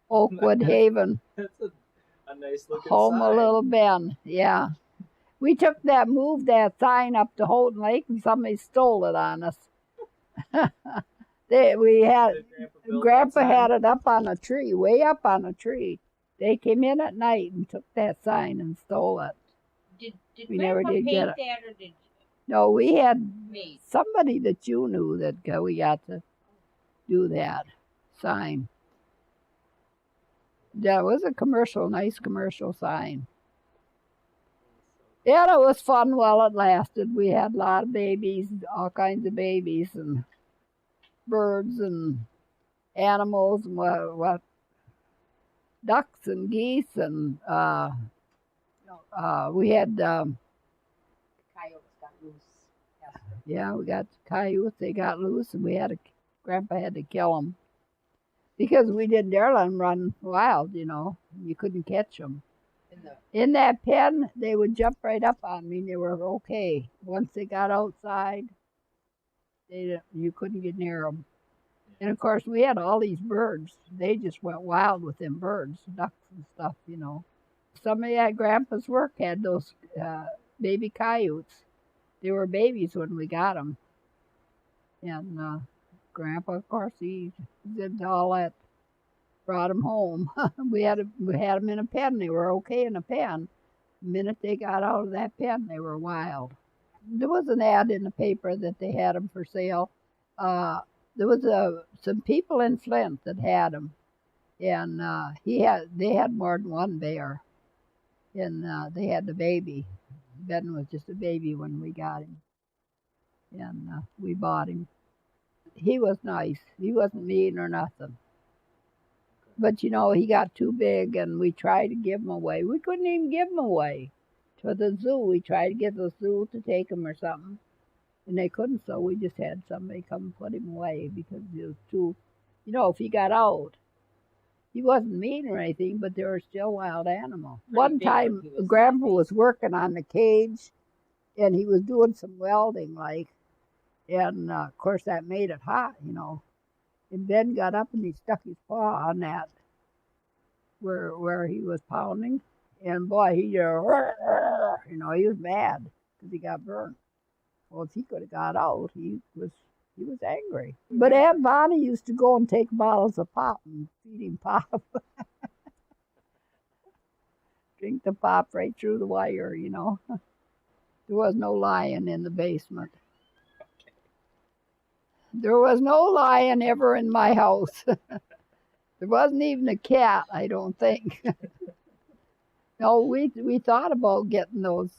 Oakwood Haven. That's a nice looking Home sign. a Little Bend, yeah. We moved that sign up to Houghton Lake, and somebody stole it on us. Did Grandpa build Grandpa that had sign? it up on a tree, way up on a tree. They came in at night and took that sign and stole it. Did We never Grandpa did paint get it. that, or did No, we had me? somebody that you knew that we got to do that sign. That was a nice commercial sign. Yeah, it was fun while it lasted. We had a lot of babies, all kinds of babies, and birds and animals, and what ducks and geese, and we had Coyotes got loose. yeah, we got coyotes. They got loose, and Grandpa had to kill them because we didn't dare let them run wild. You couldn't catch them. In that pen, they would jump right up on me. They were okay. Once they got outside, you couldn't get near them. And of course, we had all these birds. They just went wild with them birds, ducks and stuff. Somebody at Grandpa's work had those baby coyotes. They were babies when we got them. And Grandpa, of course, he did all that. Brought them home. we had them in a pen. They were okay in a pen. The minute they got out of that pen, they were wild. There was an ad in the paper that they had them for sale. There was some people in Flint that had them, and they had more than one bear, and they had the baby. Ben was just a baby when we got him, and we bought him. He was nice. He wasn't mean or nothing. But he got too big, and we tried to give him away. We couldn't even give him away to the zoo. We tried to get the zoo to take him or something, and they couldn't. So we just had somebody come and put him away because he was too. If he got out, he wasn't mean or anything, but they were still wild animals. One time, Grandpa was working on the cage, and he was doing some welding, and of course that made it hot, And Ben got up and he stuck his paw on that where he was pounding, and boy, he was mad because he got burnt. Well, if he could have got out, he was angry. But Aunt Bonnie used to go and take bottles of pop and feed him pop. Drink the pop right through the wire, There was no lion in the basement. There was no lion ever in my house. There wasn't even a cat, I don't think. No, we thought about getting those.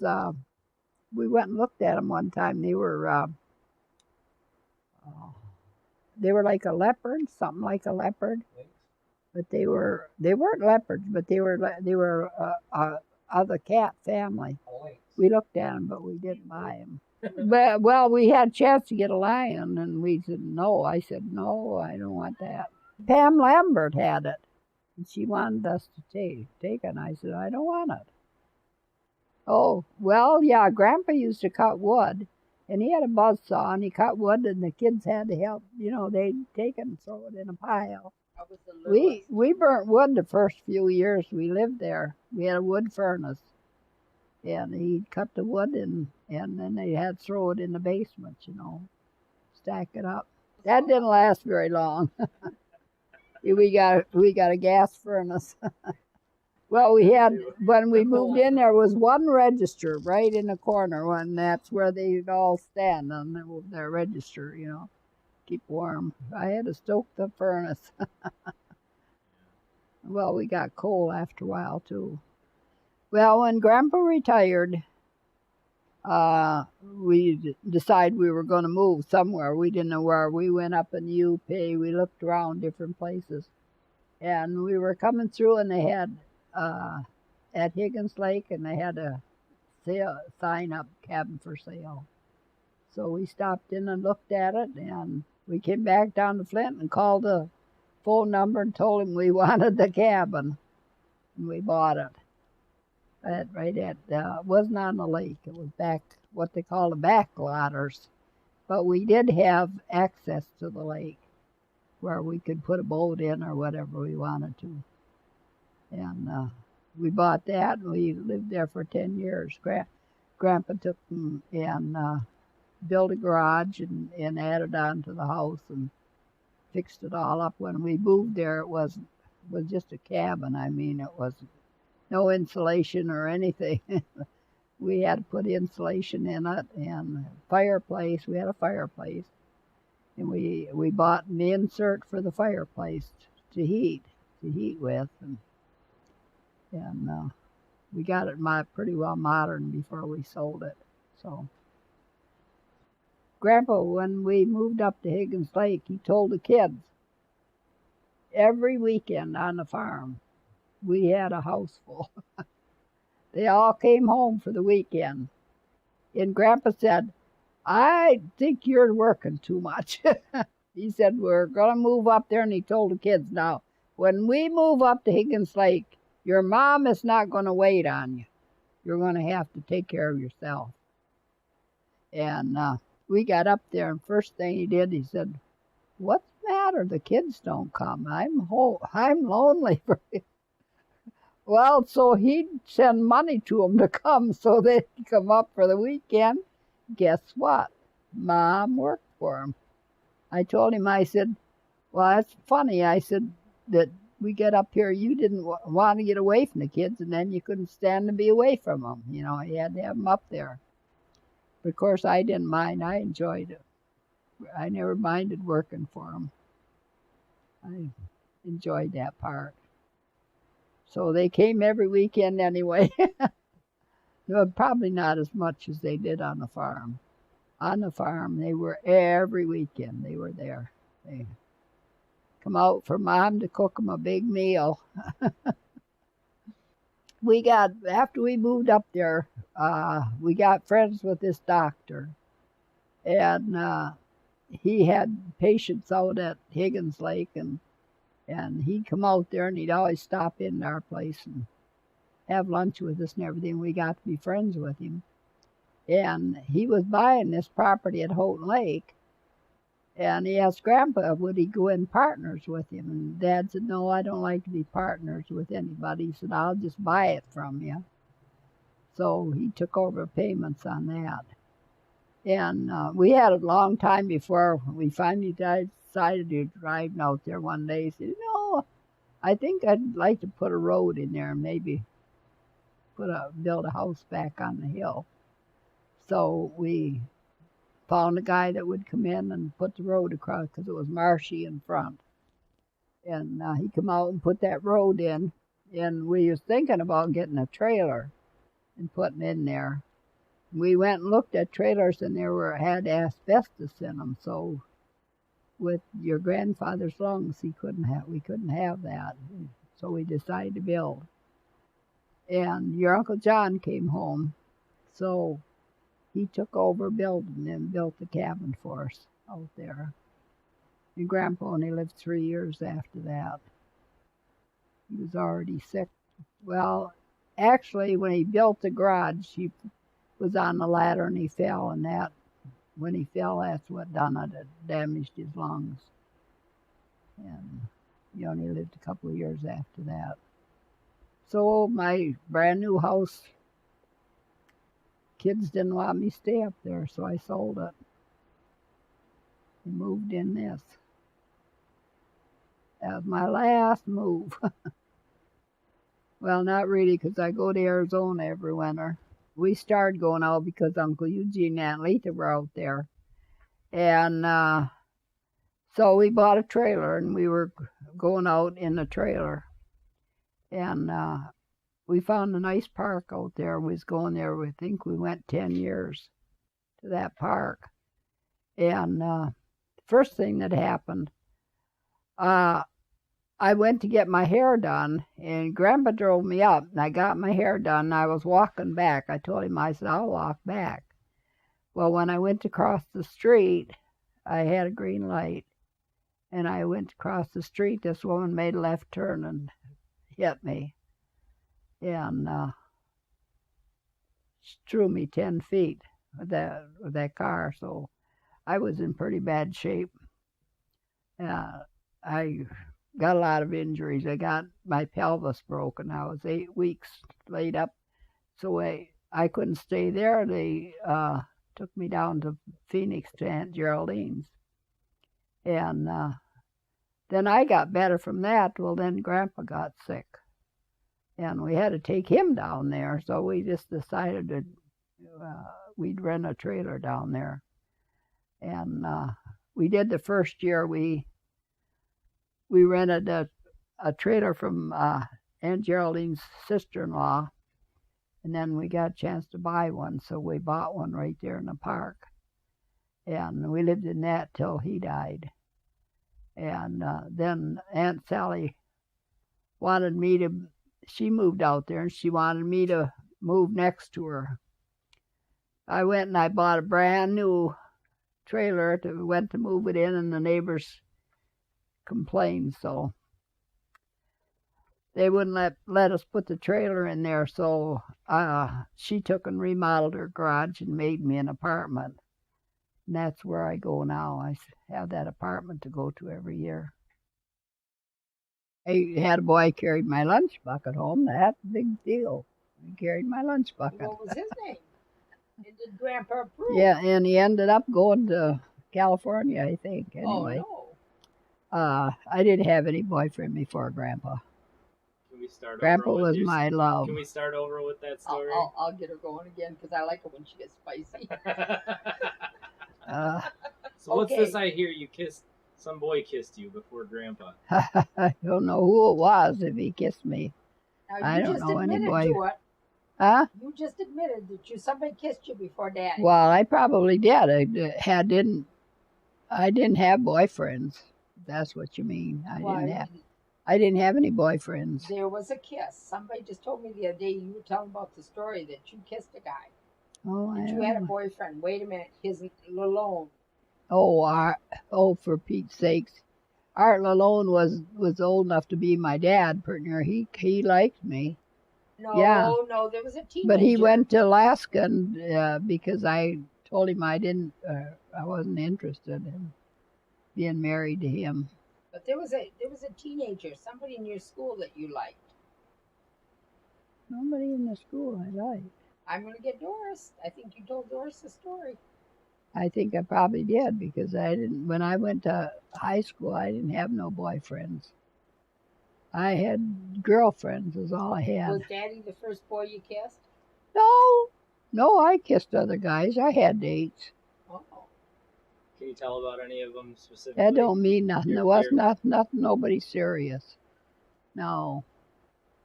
We went and looked at them one time. They were like a leopard, something like a leopard, but they weren't leopards, but they were of the cat family. We looked at them, but we didn't buy them. But, well, we had a chance to get a lion, and we said no. I said, no, I don't want that. Pam Lambert had it, and she wanted us to take it, and I said, I don't want it. Oh, well, yeah, Grandpa used to cut wood, and he had a buzz saw, and he cut wood, and the kids had to help. They'd take it and throw it in a pile. We burnt wood the first few years we lived there. We had a wood furnace. And he'd cut the wood, and then they had to throw it in the basement, stack it up. That didn't last very long. we got a gas furnace. Well, when we moved in, there was one register right in the corner, and that's where they'd all stand on their register, keep warm. I had to stoke the furnace. Well, we got coal after a while, too. Well, when Grandpa retired, we decided we were going to move somewhere. We didn't know where. We went up in the UP. We looked around different places. And we were coming through, and they had, at Higgins Lake, and they had a sign up, cabin for sale. So we stopped in and looked at it, and we came back down to Flint and called the phone number and told him we wanted the cabin, and we bought it. It wasn't on the lake. It was back, what they call the backlotters. But we did have access to the lake where we could put a boat in or whatever we wanted to. And we bought that, and we lived there for 10 years. Grandpa took them and built a garage and added on to the house and fixed it all up. When we moved there, it was just a cabin. I mean, it was no insulation or anything. We had to put insulation in it, and fireplace. We had a fireplace, and we bought an insert for the fireplace to heat with, and we got it pretty well modern before we sold it. So, Grandpa, when we moved up to Higgins Lake, he told the kids every weekend on the farm we had a house full. They all came home for the weekend. And Grandpa said, I think you're working too much. He said, we're going to move up there. And he told the kids, now, when we move up to Higgins Lake, your mom is not going to wait on you. You're going to have to take care of yourself. And we got up there, and first thing he did, he said, what's the matter? The kids don't come. I'm lonely for you. Well, so he'd send money to them to come so they'd come up for the weekend. Guess what? Mom worked for him. I told him, I said, well, that's funny. I said that we get up here, you didn't want to get away from the kids, and then you couldn't stand to be away from them. You know, you had to have them up there. But, of course, I didn't mind. I enjoyed it. I never minded working for them. I enjoyed that part. So they came every weekend anyway. No, probably not as much as they did on the farm. On the farm, they were every weekend. They were there. They come out for Mom to cook them a big meal. After we moved up there, we got friends with this doctor. And he had patients out at Higgins Lake, and he'd come out there, and he'd always stop in our place and have lunch with us and everything. We got to be friends with him. And he was buying this property at Houghton Lake, and he asked Grandpa, would he go in partners with him? And Dad said, no, I don't like to be partners with anybody. He said, I'll just buy it from you. So he took over payments on that. And we had a long time before we finally decided to drive out there one day. He said, I think I'd like to put a road in there and maybe build a house back on the hill. So we found a guy that would come in and put the road across because it was marshy in front. And he come out and put that road in. And we was thinking about getting a trailer and putting in there. We went and looked at trailers, and had asbestos in them. So with your grandfather's lungs, we couldn't have that. So we decided to build. And your Uncle John came home, so he took over building and built the cabin for us out there. And Grandpa only lived 3 years after that. He was already sick. Well, actually, when he built the garage, he was on the ladder and he fell, and when he fell, that's what done it. It damaged his lungs. And he only lived a couple of years after that. So my brand new house, kids didn't want me to stay up there, so I sold it and moved in this. That was my last move. Well, not really, because I go to Arizona every winter. We started going out because Uncle Eugene and Aunt Letha were out there. And so we bought a trailer, and we were going out in the trailer. And we found a nice park out there. We was going there, we think we went 10 years to that park. And the first thing that happened, I went to get my hair done, and Grandpa drove me up, and I got my hair done, and I was walking back. I told him, I said, I'll walk back. Well, when I went to cross the street, I had a green light, and I went across the street. This woman made a left turn and hit me, and she threw me 10 feet with that car. So I was in pretty bad shape. I got a lot of injuries. I got my pelvis broken. I was 8 weeks laid up, so I couldn't stay there. They took me down to Phoenix to Aunt Geraldine's, and then I got better from that. Well, then Grandpa got sick, and we had to take him down there. So we just decided that we'd rent a trailer down there, and we did the first year. We rented a trailer from Aunt Geraldine's sister-in-law, and then we got a chance to buy one, so we bought one right there in the park. And we lived in that till he died. And then Aunt Sally wanted me to, she moved out there, and she wanted me to move next to her. I went and I bought a brand new trailer, went to move it in, and the neighbors complained, so they wouldn't let us put the trailer in there. So she took and remodeled her garage and made me an apartment, and that's where I go now. I have that apartment to go to every year. I had a boy carried my lunch bucket home. That's a big deal. He carried my lunch bucket. What was his name? And did Grandpa approve? Yeah, and he ended up going to California, I think. Anyway, Oh, no. I didn't have any boyfriend before Grandpa. Can we start Grandpa over with was your- my love. Can we start over with that story? I'll get her going again because I like it when she gets spicy. So what's Okay. this I hear you kissed, some boy kissed you before Grandpa? I don't know who it was if he kissed me. Now, I you don't just know any admitted boy. to it. Huh? You just admitted that somebody kissed you before Daddy. Well, I probably did. I didn't have boyfriends. That's what you mean. I didn't have any boyfriends. There was a kiss. Somebody just told me the other day you were telling about the story that you kissed a guy. Oh, That you had a boyfriend. Wait a minute. His Lalone. For Pete's sakes. Art Lalone was old enough to be my dad, pretty near. He liked me. No, Yeah. no, there was a teenager. But he went to Alaska because I told him I wasn't interested in being married to him. But there was a teenager, somebody in your school that you liked. Nobody in the school I liked. I'm gonna get Doris. I think you told Doris the story. I think I probably did because when I went to high school, I didn't have no boyfriends. I had girlfriends is all I had. Was Daddy the first boy you kissed? No, I kissed other guys. I had dates. Oh. Can you tell about any of them specifically? That don't mean nothing. Your- There was your- nothing, nobody serious. No,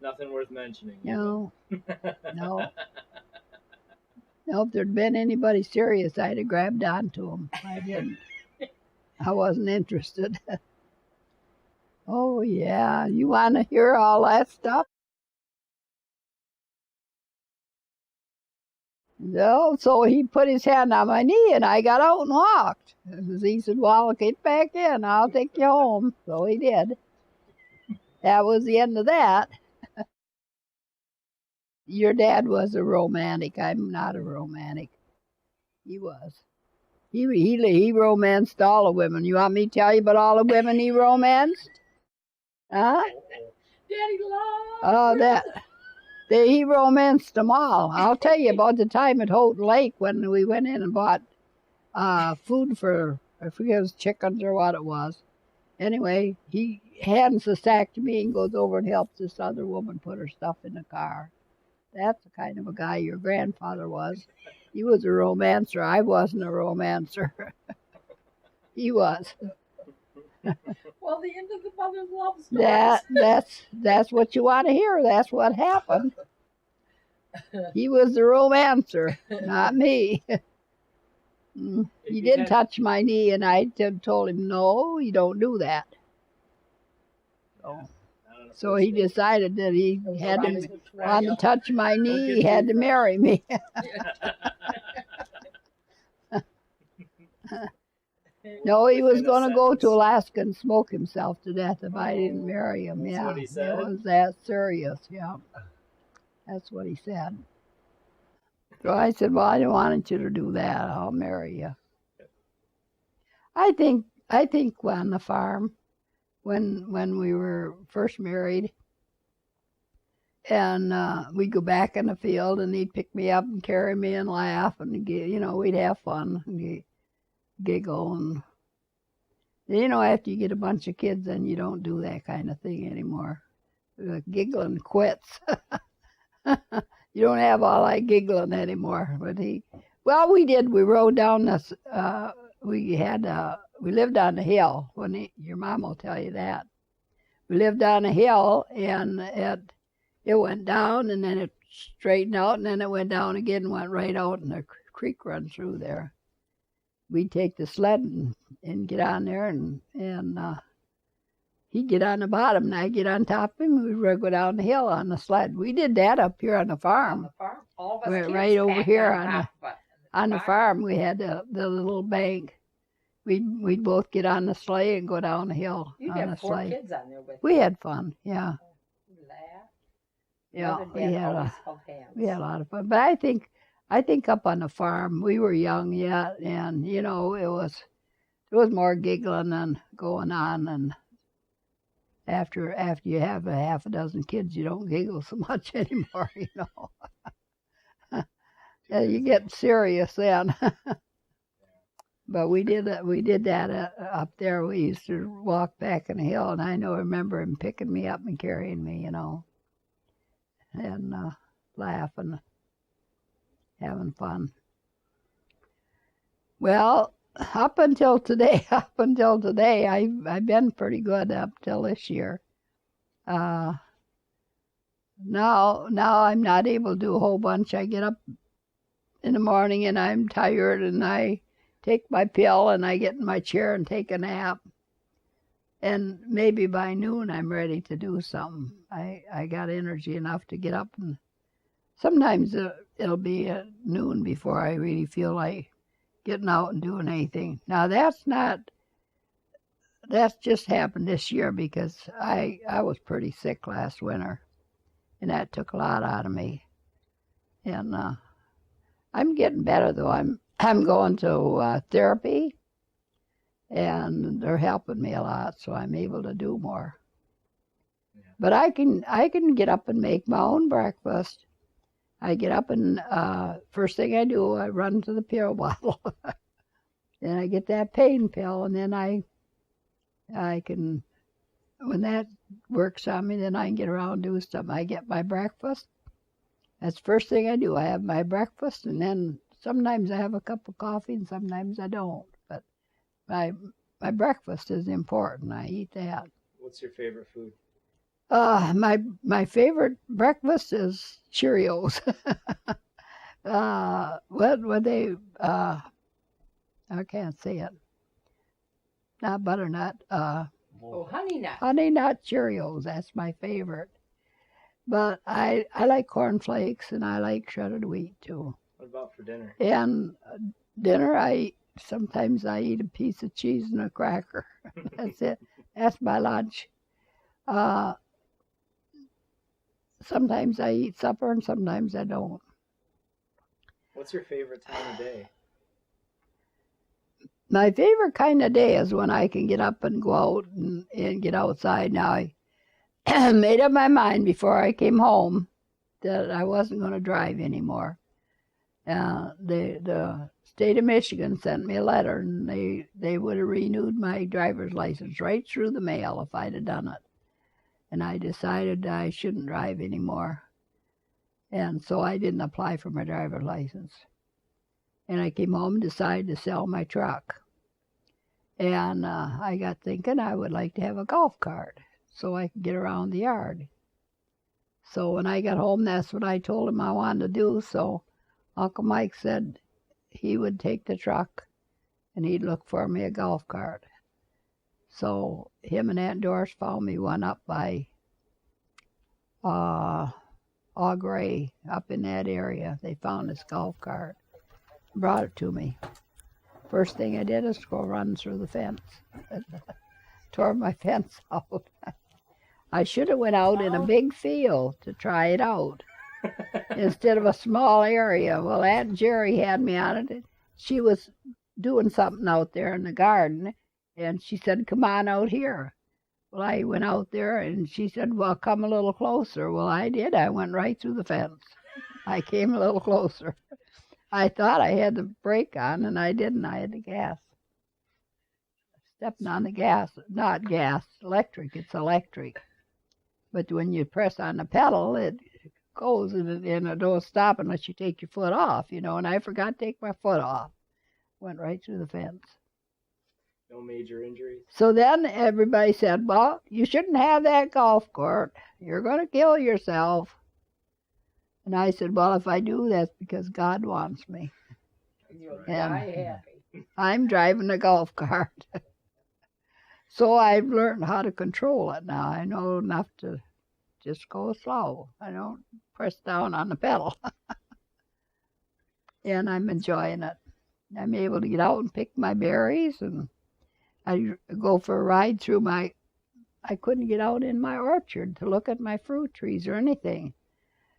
Nothing worth mentioning. no, no. No, if there'd been anybody serious, I'd have grabbed onto them. I didn't. I wasn't interested. Oh, yeah. You want to hear all that stuff? No, so he put his hand on my knee and I got out and walked. He said, well, get back in. I'll take you home. So he did. That was the end of that. Your dad was a romantic. I'm not a romantic. He was. He romanced all the women. You want me to tell you about all the women he romanced? Huh? Daddy loved. Oh, he romanced them all. I'll tell you about the time at Houghton Lake when we went in and bought food for, I forget it was chickens or what it was. Anyway, he hands the sack to me and goes over and helps this other woman put her stuff in the car. That's the kind of a guy your grandfather was. He was a romancer. I wasn't a romancer. He was. Well, the end of the mother's love story. That's what you want to hear. That's what happened. He was the romancer, not me. He did touch my knee, and I told him, no, you don't do that. So he decided that he had to, on to touch my knee, he had to marry me. No, he was Within a going to go to sentence. Alaska and smoke himself to death if I didn't marry him. That's Yeah, what he said? it was that serious. Yeah, that's what he said. So I said, "Well, I don't want you to do that. I'll marry you." I think on the farm, when we were first married, and we'd go back in the field, and he'd pick me up and carry me and laugh, and we'd have fun and giggle, and after you get a bunch of kids, then you don't do that kind of thing anymore. Giggling quits. You don't have all that giggling anymore. But we did. We rode down this. We lived on the hill. Your mom will tell you that. We lived on a hill, and it went down, and then it straightened out, and then it went down again and went right out, and the creek runs through there. We'd take the sled and get on there, and he'd get on the bottom, and I'd get on top of him. We'd go down the hill on the sled. We did that up here on the farm. On the farm? All of us We're kids right over packed here on the farm. We had the little bank. We'd both get on the sleigh and go down the hill. You'd on have the 4 sleigh. kids on there with We you. had fun, yeah. Laugh. Yeah, Mother and Dad always held hands. we had a lot of fun. But I think up on the farm, we were young yet, and there was more giggling than going on. And after you have a half a dozen kids, you don't giggle so much anymore. You get serious then. But we did that up there. We used to walk back in the hill, and I remember him picking me up and carrying me, and laughing, having fun. Well, up until today, I've been pretty good up till this year. Now I'm not able to do a whole bunch. I get up in the morning and I'm tired, and I take my pill and I get in my chair and take a nap. And maybe by noon I'm ready to do something. I got energy enough to get up, and sometimes it'll be at noon before I really feel like getting out and doing anything. Now that's just happened this year because I was pretty sick last winter, and that took a lot out of me. And I'm getting better though. I'm going to therapy, and they're helping me a lot, so I'm able to do more. Yeah. But I can get up and make my own breakfast. I get up and first thing I do, I run to the pill bottle. Then I get that pain pill, and then I can, when that works on me, then I can get around and do something. I get my breakfast. That's the first thing I do. I have my breakfast, and then sometimes I have a cup of coffee, and sometimes I don't. But my breakfast is important. I eat that. What's your favorite food? My favorite breakfast is Cheerios. What they I can't say it. Not butternut. Honey nut. Honey nut Cheerios. That's my favorite. But I like cornflakes, and I like shredded wheat too. What about for dinner? And dinner, sometimes I eat a piece of cheese and a cracker. That's it. That's my lunch. Sometimes I eat supper, and sometimes I don't. What's your favorite time of day? My favorite kind of day is when I can get up and go out and get outside. Now, I made up my mind before I came home that I wasn't going to drive anymore. The state of Michigan sent me a letter, and they would have renewed my driver's license right through the mail if I'd have done it. And I decided I shouldn't drive anymore. And so I didn't apply for my driver's license. And I came home and decided to sell my truck. And I got thinking I would like to have a golf cart so I could get around the yard. So when I got home, that's what I told him I wanted to do. So Uncle Mike said he would take the truck and he'd look for me a golf cart. So him and Aunt Doris found me one up by Augrey, up in that area. They found this golf cart, brought it to me. First thing I did is go run through the fence. Tore my fence out. I should have went out in a big field to try it out instead of a small area. Well, Aunt Jerry had me on it. She was doing something out there in the garden, and she said, "Come on out here." Well, I went out there, and she said, "Well, come a little closer." Well, I did. I went right through the fence. I came a little closer. I thought I had the brake on, and I didn't. I had the gas. Stepping on the gas, not gas, electric. It's electric. But when you press on the pedal, it goes, and it don't stop unless you take your foot off, and I forgot to take my foot off. Went right through the fence. No major injuries? So then everybody said, "Well, you shouldn't have that golf cart. You're going to kill yourself." And I said, "Well, if I do, that's because God wants me. You'll And die happy. I'm driving a golf cart." So I've learned how to control it now. I know enough to just go slow. I don't press down on the pedal. And I'm enjoying it. I'm able to get out and pick my berries, and I go for a ride through I couldn't get out in my orchard to look at my fruit trees or anything.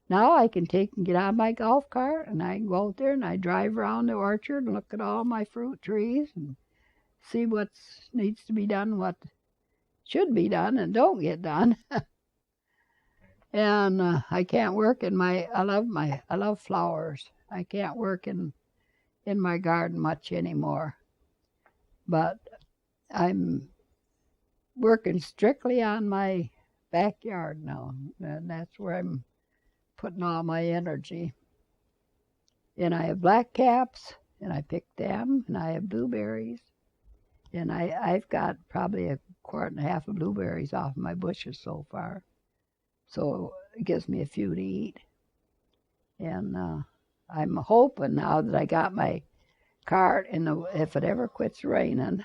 Now I can take and get on my golf cart, and I can go out there and I drive around the orchard and look at all my fruit trees and see what needs to be done, what should be done and don't get done. And I can't work in I love flowers. I can't work in my garden much anymore. But I'm working strictly on my backyard now, and that's where I'm putting all my energy. And I have black caps, and I pick them, and I have blueberries. And I've got probably a quart and a half of blueberries off my bushes so far. So it gives me a few to eat. And I'm hoping now that I got my cart, and if it ever quits raining,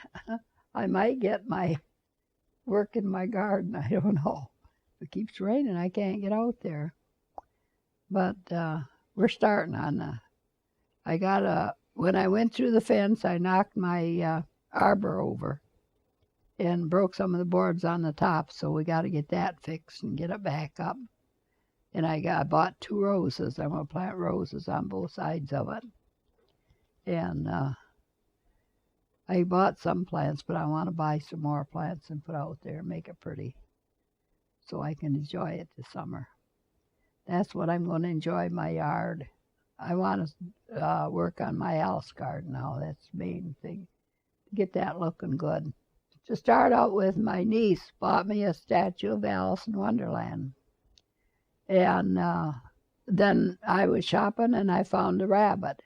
I might get my work in my garden. I don't know. If it keeps raining, I can't get out there. But we're starting on when I went through the fence, I knocked my arbor over and broke some of the boards on the top, so we got to get that fixed and get it back up. And I bought 2 roses. I'm going to plant roses on both sides of it. And I bought some plants, but I want to buy some more plants and put out there and make it pretty so I can enjoy it this summer. That's what I'm going to enjoy my yard. I want to work on my Alice garden now. That's the main thing. Get that looking good. To start out with, my niece bought me a statue of Alice in Wonderland. And then I was shopping and I found a rabbit.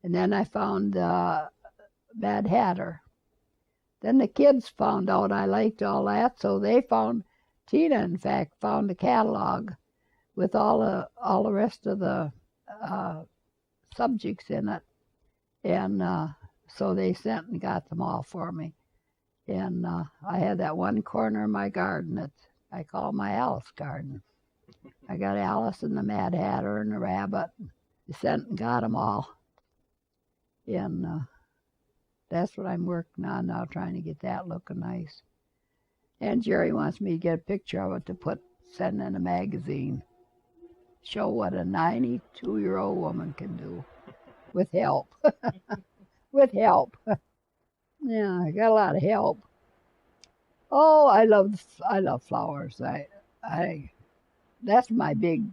And then I found the Mad Hatter. Then the kids found out I liked all that, so they Tina, in fact, found a catalog with all the rest of the subjects in it. And so they sent and got them all for me. And I had that one corner of my garden that I call my Alice garden. I got Alice and the Mad Hatter and the rabbit. They sent and got them all. And that's what I'm working on now, trying to get that looking nice. And Jerry wants me to get a picture of it to send in a magazine. Show what a 92-year-old woman can do with help. With help. Yeah, I got a lot of help. Oh, I love flowers. That's my big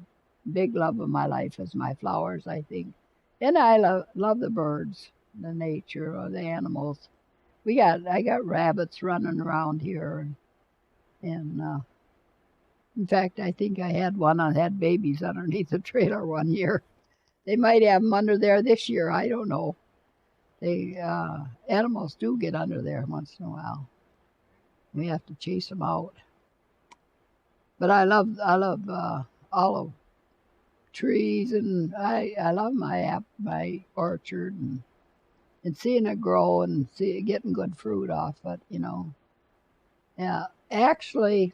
love of my life is my flowers, I think. And I love the birds, the nature of the animals. I got rabbits running around here, and in fact, I think I had one that had babies underneath the trailer one year. They might have them under there this year. I don't know. Animals do get under there once in a while. We have to chase them out. But I love olive trees, and I love my orchard and seeing it grow and getting good fruit off it, Yeah, actually,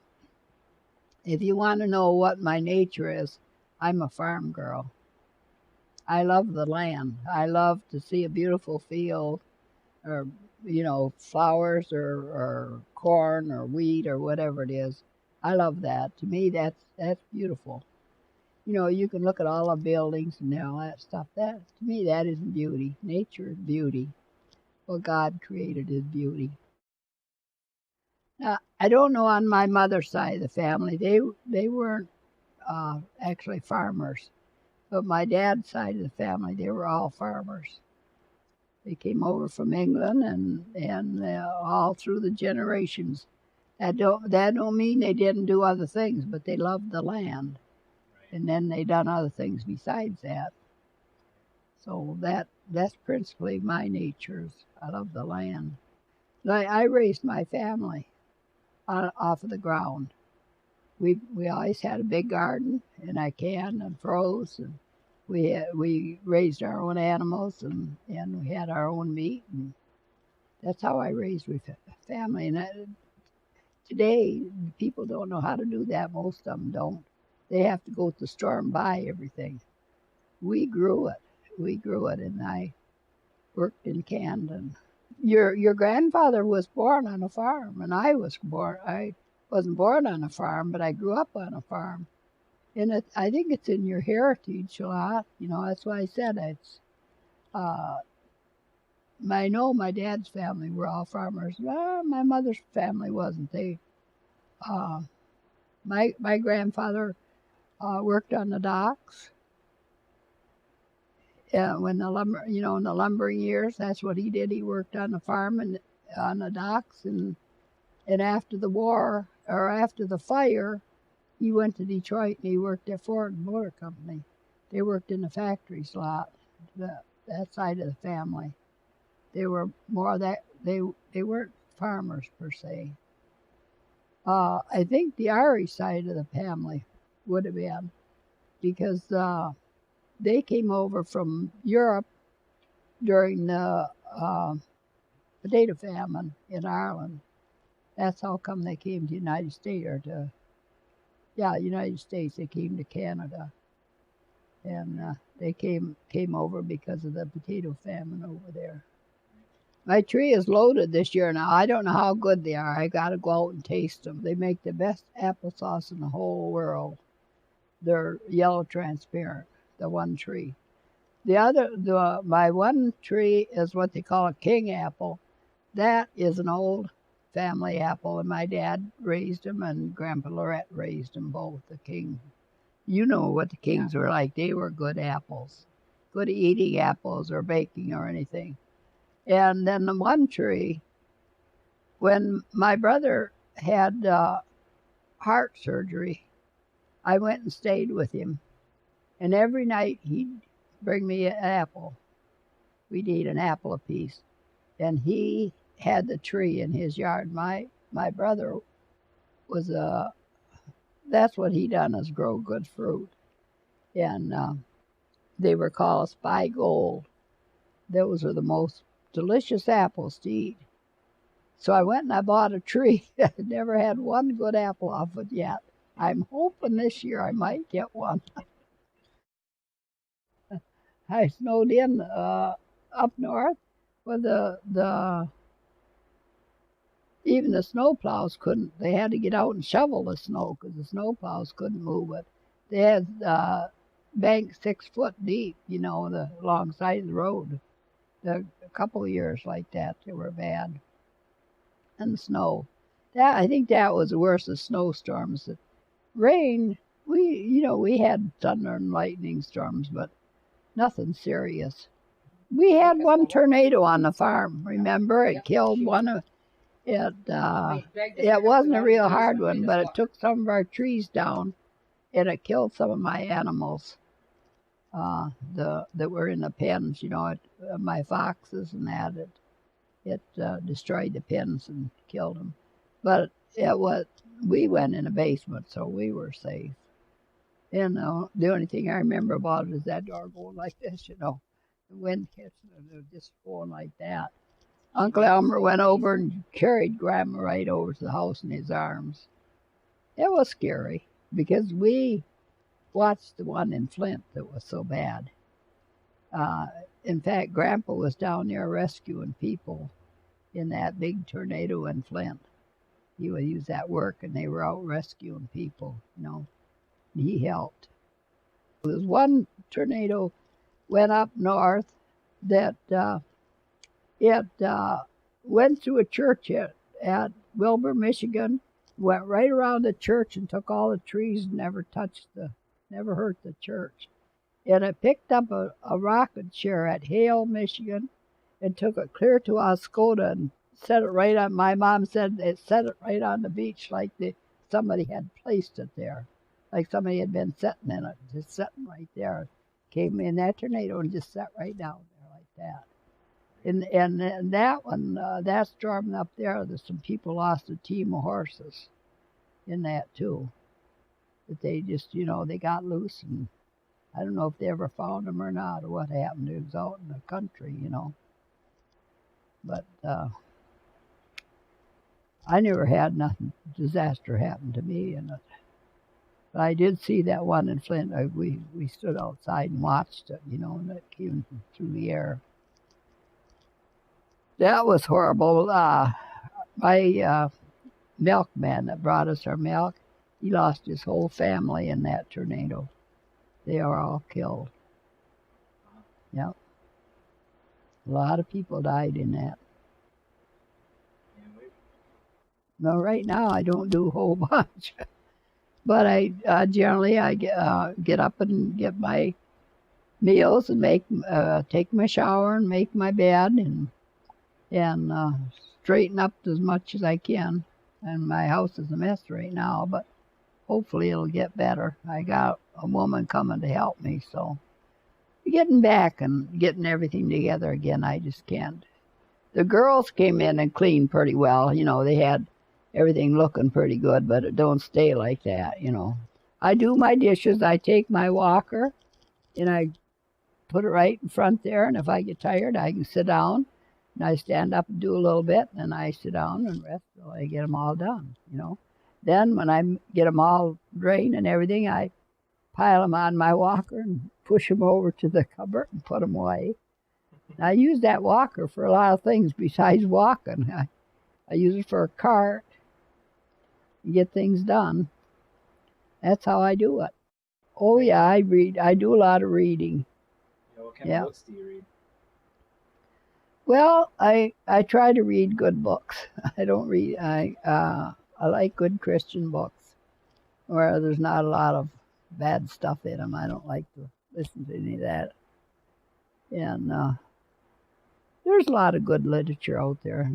if you want to know what my nature is, I'm a farm girl. I love the land. I love to see a beautiful field or flowers or corn or wheat or whatever it is. I love that. To me, that's beautiful. You can look at all the buildings and all that stuff. That to me, that isn't beauty. Nature is beauty. What God created is beauty. Now, I don't know on my mother's side of the family. They weren't actually farmers, but my dad's side of the family, they were all farmers. They came over from England and all through the generations. That don't mean they didn't do other things, but they loved the land, and then they done other things besides that. So that's principally my natures. I love the land. I raised my family off of the ground. We always had a big garden, and I canned and froze, and we raised our own animals, and we had our own meat, and that's how I raised my family. And today, people don't know how to do that. Most of them don't. They have to go to the store and buy everything. We grew it. And I worked in Camden. Your grandfather was born on a farm, and I wasn't born on a farm, but I grew up on a farm. And I think it's in your heritage a lot. That's why I said it's. I know my dad's family were all farmers. My mother's family wasn't. My grandfather worked on the docks. When the lumber, in the lumbering years, that's what he did. He worked on the farm and on the docks, and after the war or after the fire, he went to Detroit and he worked at Ford Motor Company. They worked in the factories a lot. That side of the family, they were more that they weren't farmers per se. I think the Irish side of the family would have been, because they came over from Europe during the potato famine in Ireland. That's how come they came to the United States, United States. They came to Canada, and they came over because of the potato famine over there. My tree is loaded this year now. I don't know how good they are. I got to go out and taste them. They make the best applesauce in the whole world. They're yellow transparent, the one tree. My one tree is what they call a king apple. That is an old family apple, and my dad raised them, and Grandpa Lorette raised them both, the king. You know what the kings were like. They were good apples, good eating apples or baking or anything. And then the one tree, when my brother had heart surgery, I went and stayed with him. And every night he'd bring me an apple. We'd eat an apple apiece. And he had the tree in his yard. My brother was that's what he done, is grow good fruit. And they were called Spy Gold. Those are the most delicious apples to eat. So I went and I bought a tree. I never had one good apple off it yet. I'm hoping this year I might get one. I snowed in up north where even the snowplows couldn't. They had to get out and shovel the snow because the snowplows couldn't move it. They had banks 6 foot deep, the long side of the road. A couple of years like that, they were bad. And the snow. I think that was the worst of snowstorms. The rain, we had thunder and lightning storms, but nothing serious. We had one tornado on the farm, remember? It killed one of it. It wasn't a real hard one, but it took some of our trees down, and it killed some of my animals that were in the pens, my foxes and that. It destroyed the pens and killed them. But we went in the basement, so we were safe. And the only thing I remember about it is that door going like this, the wind catching it, just going like that. Uncle Elmer went over and carried Grandma right over to the house in his arms. It was scary because we watched the one in Flint that was so bad. In fact, Grandpa was down there rescuing people in that big tornado in Flint. He would use that work, and they were out rescuing people, you know. He helped. There was one tornado went up north that it went through a church at Wilbur, Michigan, went right around the church and took all the trees and never hurt the church. And it picked up a rocket share at Hale, Michigan, and took it clear to Oscoda and set it right on. My mom said it set it right on the beach, like somebody had placed it there, like somebody had been sitting in it, just sitting right there. Came in that tornado and just sat right down there like that. And that one, that storm up there, there's some people lost a team of horses in that too. That they just, they got loose, and I don't know if they ever found them or not, or what happened. It was out in the country, But I never had nothing disaster happen to me in it. But I did see that one in Flint. We stood outside and watched it, and it came through the air. That was horrible. My milkman that brought us our milk, he lost his whole family in that tornado. They are all killed. Yep. A lot of people died in that. No, right now I don't do a whole bunch. But I generally get up and get my meals and take my shower and make my bed and straighten up as much as I can. And my house is a mess right now, but hopefully it'll get better. I got a woman coming to help me, so getting back and getting everything together again, I just can't. The girls came in and cleaned pretty well. They had everything looking pretty good, but it don't stay like that, I do my dishes. I take my walker and I put it right in front there, and if I get tired, I can sit down, and I stand up and do a little bit, and I sit down and rest till I get them all done, Then when I get them all drained and everything, I pile them on my walker and push them over to the cupboard and put them away. And I use that walker for a lot of things besides walking. I use it for a cart. Get things done. That's how I do it. Oh yeah, I read. I do a lot of reading. What kind of books do you read? Well, I try to read good books. I don't read. I like good Christian books where there's not a lot of bad stuff in them. I don't like to listen to any of that. And there's a lot of good literature out there.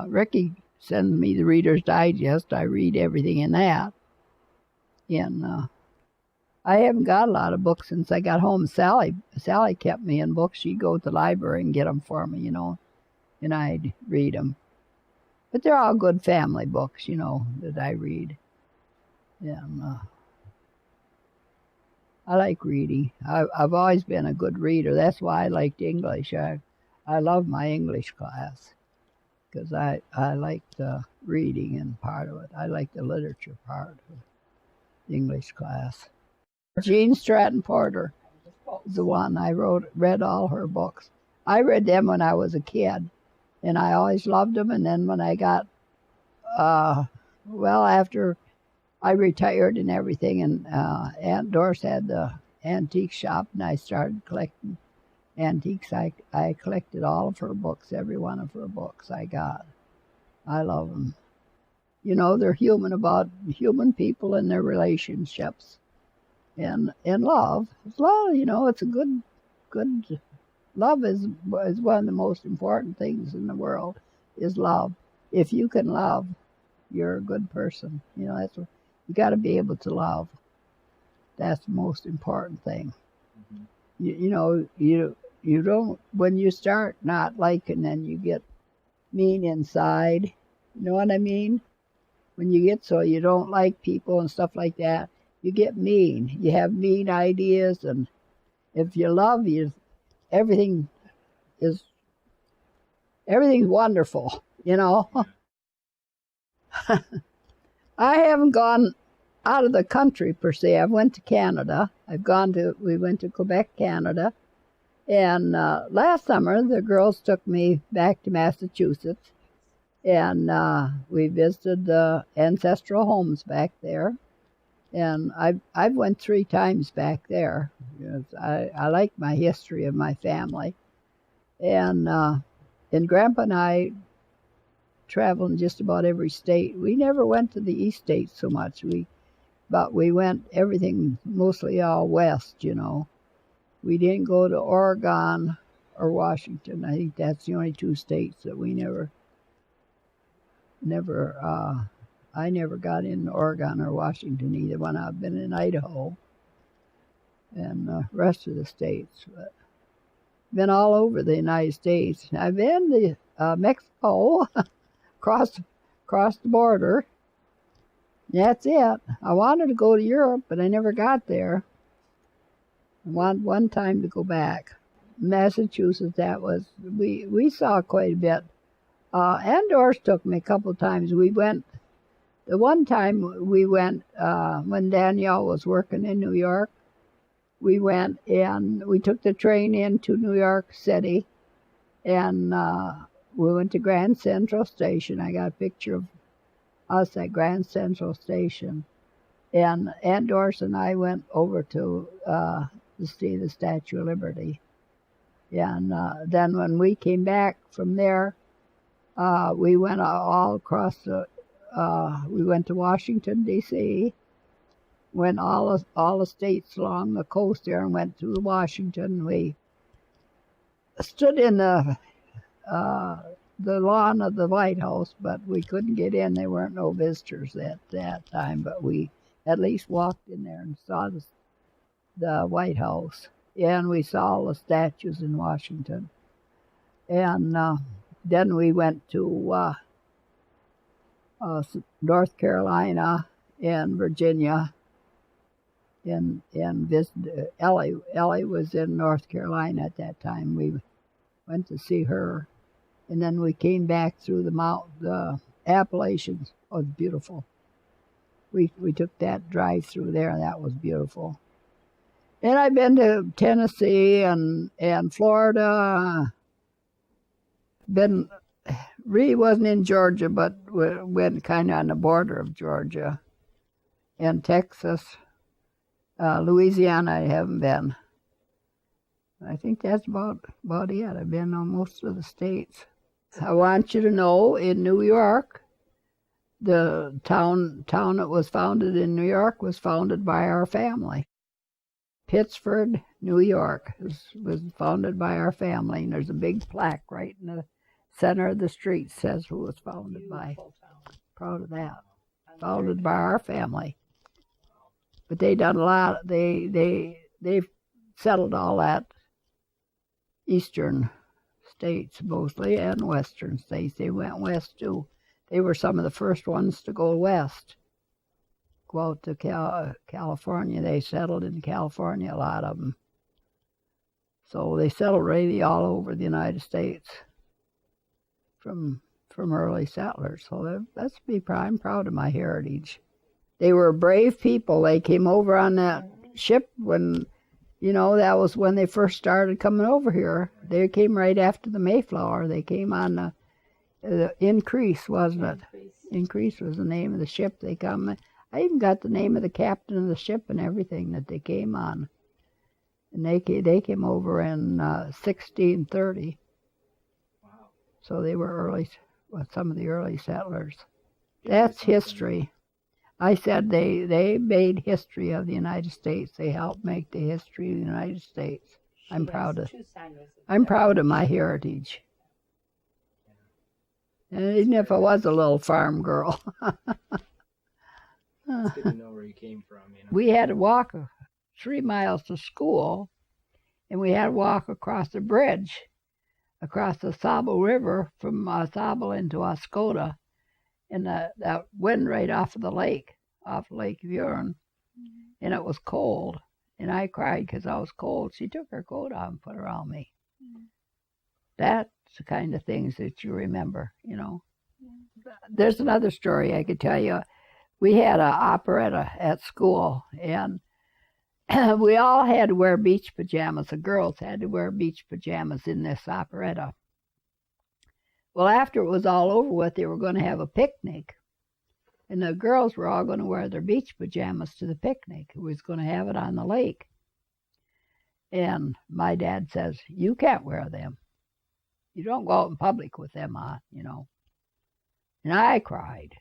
Ricky sends me the Reader's Digest. I read everything in that. And I haven't got a lot of books since I got home. Sally kept me in books. She'd go to the library and get them for me, and I'd read them. But they're all good family books, that I read. And I like reading. I've always been a good reader. That's why I liked English. I love my English class. Because I like the reading and part of it. I like the literature part of the English class. Jean Stratton Porter is the one I read all her books. I read them when I was a kid, and I always loved them. And then when I got, after I retired and everything, and Aunt Doris had the antique shop, and I started collecting antiques. I collected all of her books, every one of her books I got. I love them. They're about human people and their relationships and love. It's love, it's a good love is one of the most important things in the world, is love. If you can love, you're a good person. That's what you got to be able to love. That's the most important thing. Mm-hmm. You don't, when you start not liking, then you get mean inside. You know what I mean? When you get so you don't like people and stuff like that, you get mean. You have mean ideas, and if you love, everything's wonderful, I haven't gone out of the country per se. I went to Canada. We went to Quebec, Canada. And last summer, the girls took me back to Massachusetts, and we visited the ancestral homes back there. And I've went 3 times back there because I like my history of my family. And Grandpa and I traveled in just about every state. We never went to the east states so much. But we went everything, mostly all west, you know. We didn't go to Oregon or Washington. I think that's the only 2 states that we I never got in Oregon or Washington either when I've been in Idaho and the rest of the states. But been all over the United States. I've been to Mexico, across the border. That's it. I wanted to go to Europe, but I never got there. I want one time to go back. Massachusetts, we saw quite a bit. And Doris took me a couple of times. We went, the one time we went when Danielle was working in New York, we went and we took the train into New York City, and we went to Grand Central Station. I got a picture of us at Grand Central Station. And Aunt Doris and I went over to see the Statue of Liberty. And then when we came back from there, we went all across we went to Washington, D.C., went all the states along the coast there and went through Washington. We stood in the lawn of the White House, but we couldn't get in. There weren't no visitors at that time, but we at least walked in there and saw the White House. And we saw all the statues in Washington. And then we went to North Carolina and Virginia and visited Ellie. Ellie was in North Carolina at that time. We went to see her. And then we came back through the Appalachians. Oh, it was beautiful. We took that drive through there. That was beautiful. And I've been to Tennessee and Florida. Really wasn't in Georgia, but went kind of on the border of Georgia. And Texas. Louisiana I haven't been. I think that's about it. I've been on most of the states. I want you to know, in New York, the town that was founded in New York was founded by our family. Pittsford, New York, was founded by our family, and there's a big plaque right in the center of the street says who was founded by. Proud of that. Founded by our family. But they done a lot. They've settled all that eastern states mostly and western states. They went west too. They were some of the first ones to go west. Go out to California. They settled in California, a lot of them. So they settled really all over the United States from early settlers. So I'm proud of my heritage. They were brave people. They came over on that ship when, that was when they first started coming over here. They came right after the Mayflower. They came on the Increase, wasn't it? Increase was the name of the ship they come. I even got the name of the captain of the ship and everything that they came on. And they came over in 1630. Wow. So they were some of the early settlers. That's history. I said they made history of the United States. They helped make the history of the United States. I'm proud of my heritage. And even if I was a little farm girl. It's good to know where you came from. We had to walk 3 miles to school, and we had to walk across the bridge, across the Sable River from Sable into Oscoda, and that went right off of Lake Huron, and it was cold, and I cried because I was cold. She took her coat off and put it around me. That's the kind of things that you remember, There's another story I could tell you. We had an operetta at school, and we all had to wear beach pajamas. The girls had to wear beach pajamas in this operetta. Well, after it was all over with, they were going to have a picnic. And the girls were all going to wear their beach pajamas to the picnic. We was going to have it on the lake. And my dad says, you can't wear them. You don't go out in public with them on, you know. And I cried.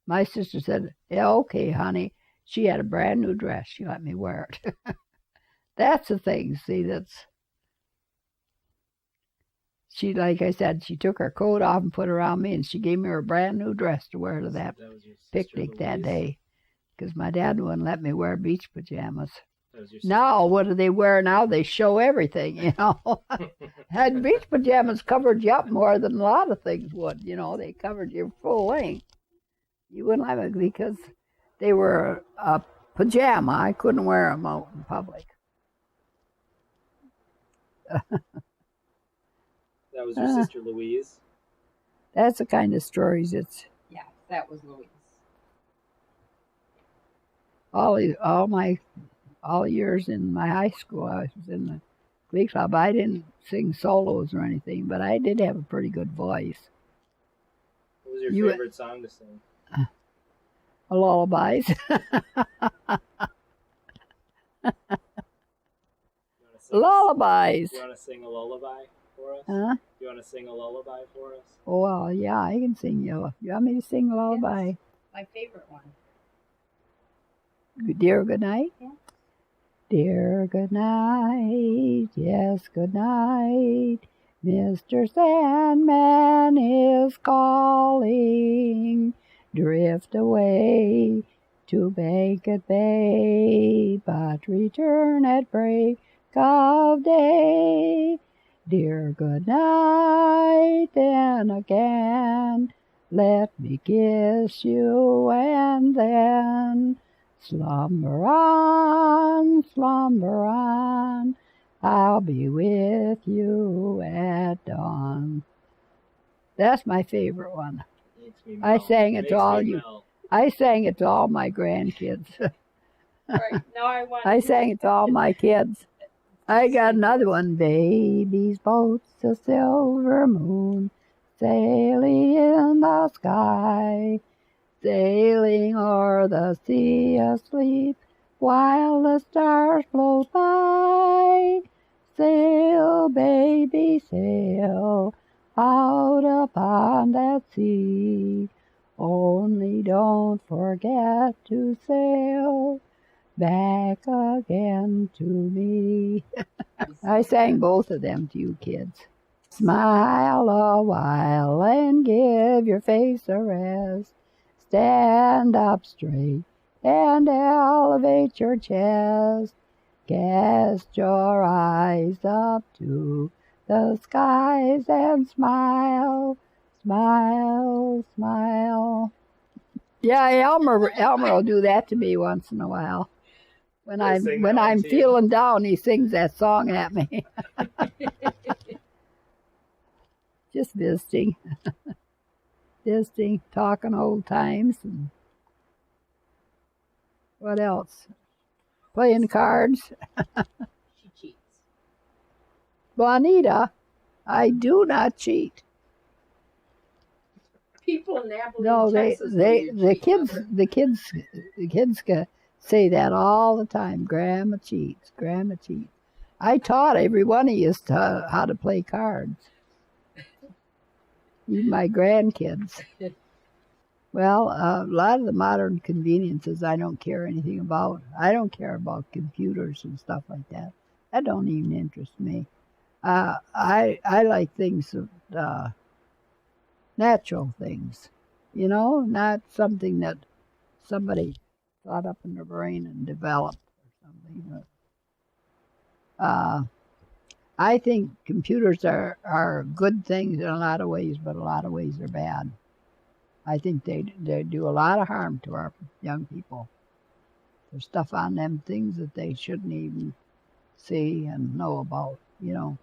My sister said, yeah, okay, honey. She had a brand new dress. She let me wear it. That's the thing, see, she, like I said, she took her coat off and put it around me, and she gave me her brand new dress to wear to that picnic that day. Because my dad wouldn't let me wear beach pajamas. Now, what do they wear now? They show everything, you know. And beach pajamas covered you up more than a lot of things would, you know. They covered your full length. You wouldn't have it because they were a pajama. I couldn't wear them out in public. That was your sister Louise? That's the kind of stories it's... Yeah, that was Louise. All years in my high school, I was in the Glee Club. I didn't sing solos or anything, but I did have a pretty good voice. What was your favorite song to sing? Lullabies. Lullabies. You want to sing a lullaby for us? Huh? You want to sing a lullaby for us? Oh, well, yeah, I can sing you. You want me to sing a lullaby? Yes, my favorite one. Dear good night? Yeah. Dear good night, yes, good night. Mr. Sandman is calling. Drift away to Bacon Bay, but return at break of day. Dear good night, then again, let me kiss you and then slumber on, I'll be with you at dawn. That's my favorite one. I sang it to all you. I sang it to all my grandkids. All right, now I sang it to all my kids. I got another one. Baby's boat's a silver moon, sailing in the sky, sailing o'er the sea asleep, while the stars float by. Sail, baby, sail, out upon that sea. Only don't forget to sail back again to me. I sang both of them to you kids. Smile a while and give your face a rest. Stand up straight and elevate your chest. Cast your eyes up to the skies and smile, smile, smile. Yeah, Elmer will do that to me once in a while. When I'm feeling down, he sings that song at me. Just visiting, talking old times, and what else? Playing cards. She cheats. Bonita, I do not cheat. People in Abilene, No, Texas, the kids say that all the time. Grandma cheats. Grandma cheats. I taught every one of you how to play cards. Even my grandkids. Well, a lot of the modern conveniences I don't care anything about. I don't care about computers and stuff like that. That don't even interest me. I like things, natural things, you know, not something that somebody thought up in their brain and developed or something. I think computers are good things in a lot of ways, but a lot of ways they're bad. I think they do a lot of harm to our young people. There's stuff on them things that they shouldn't even see and know about, you know.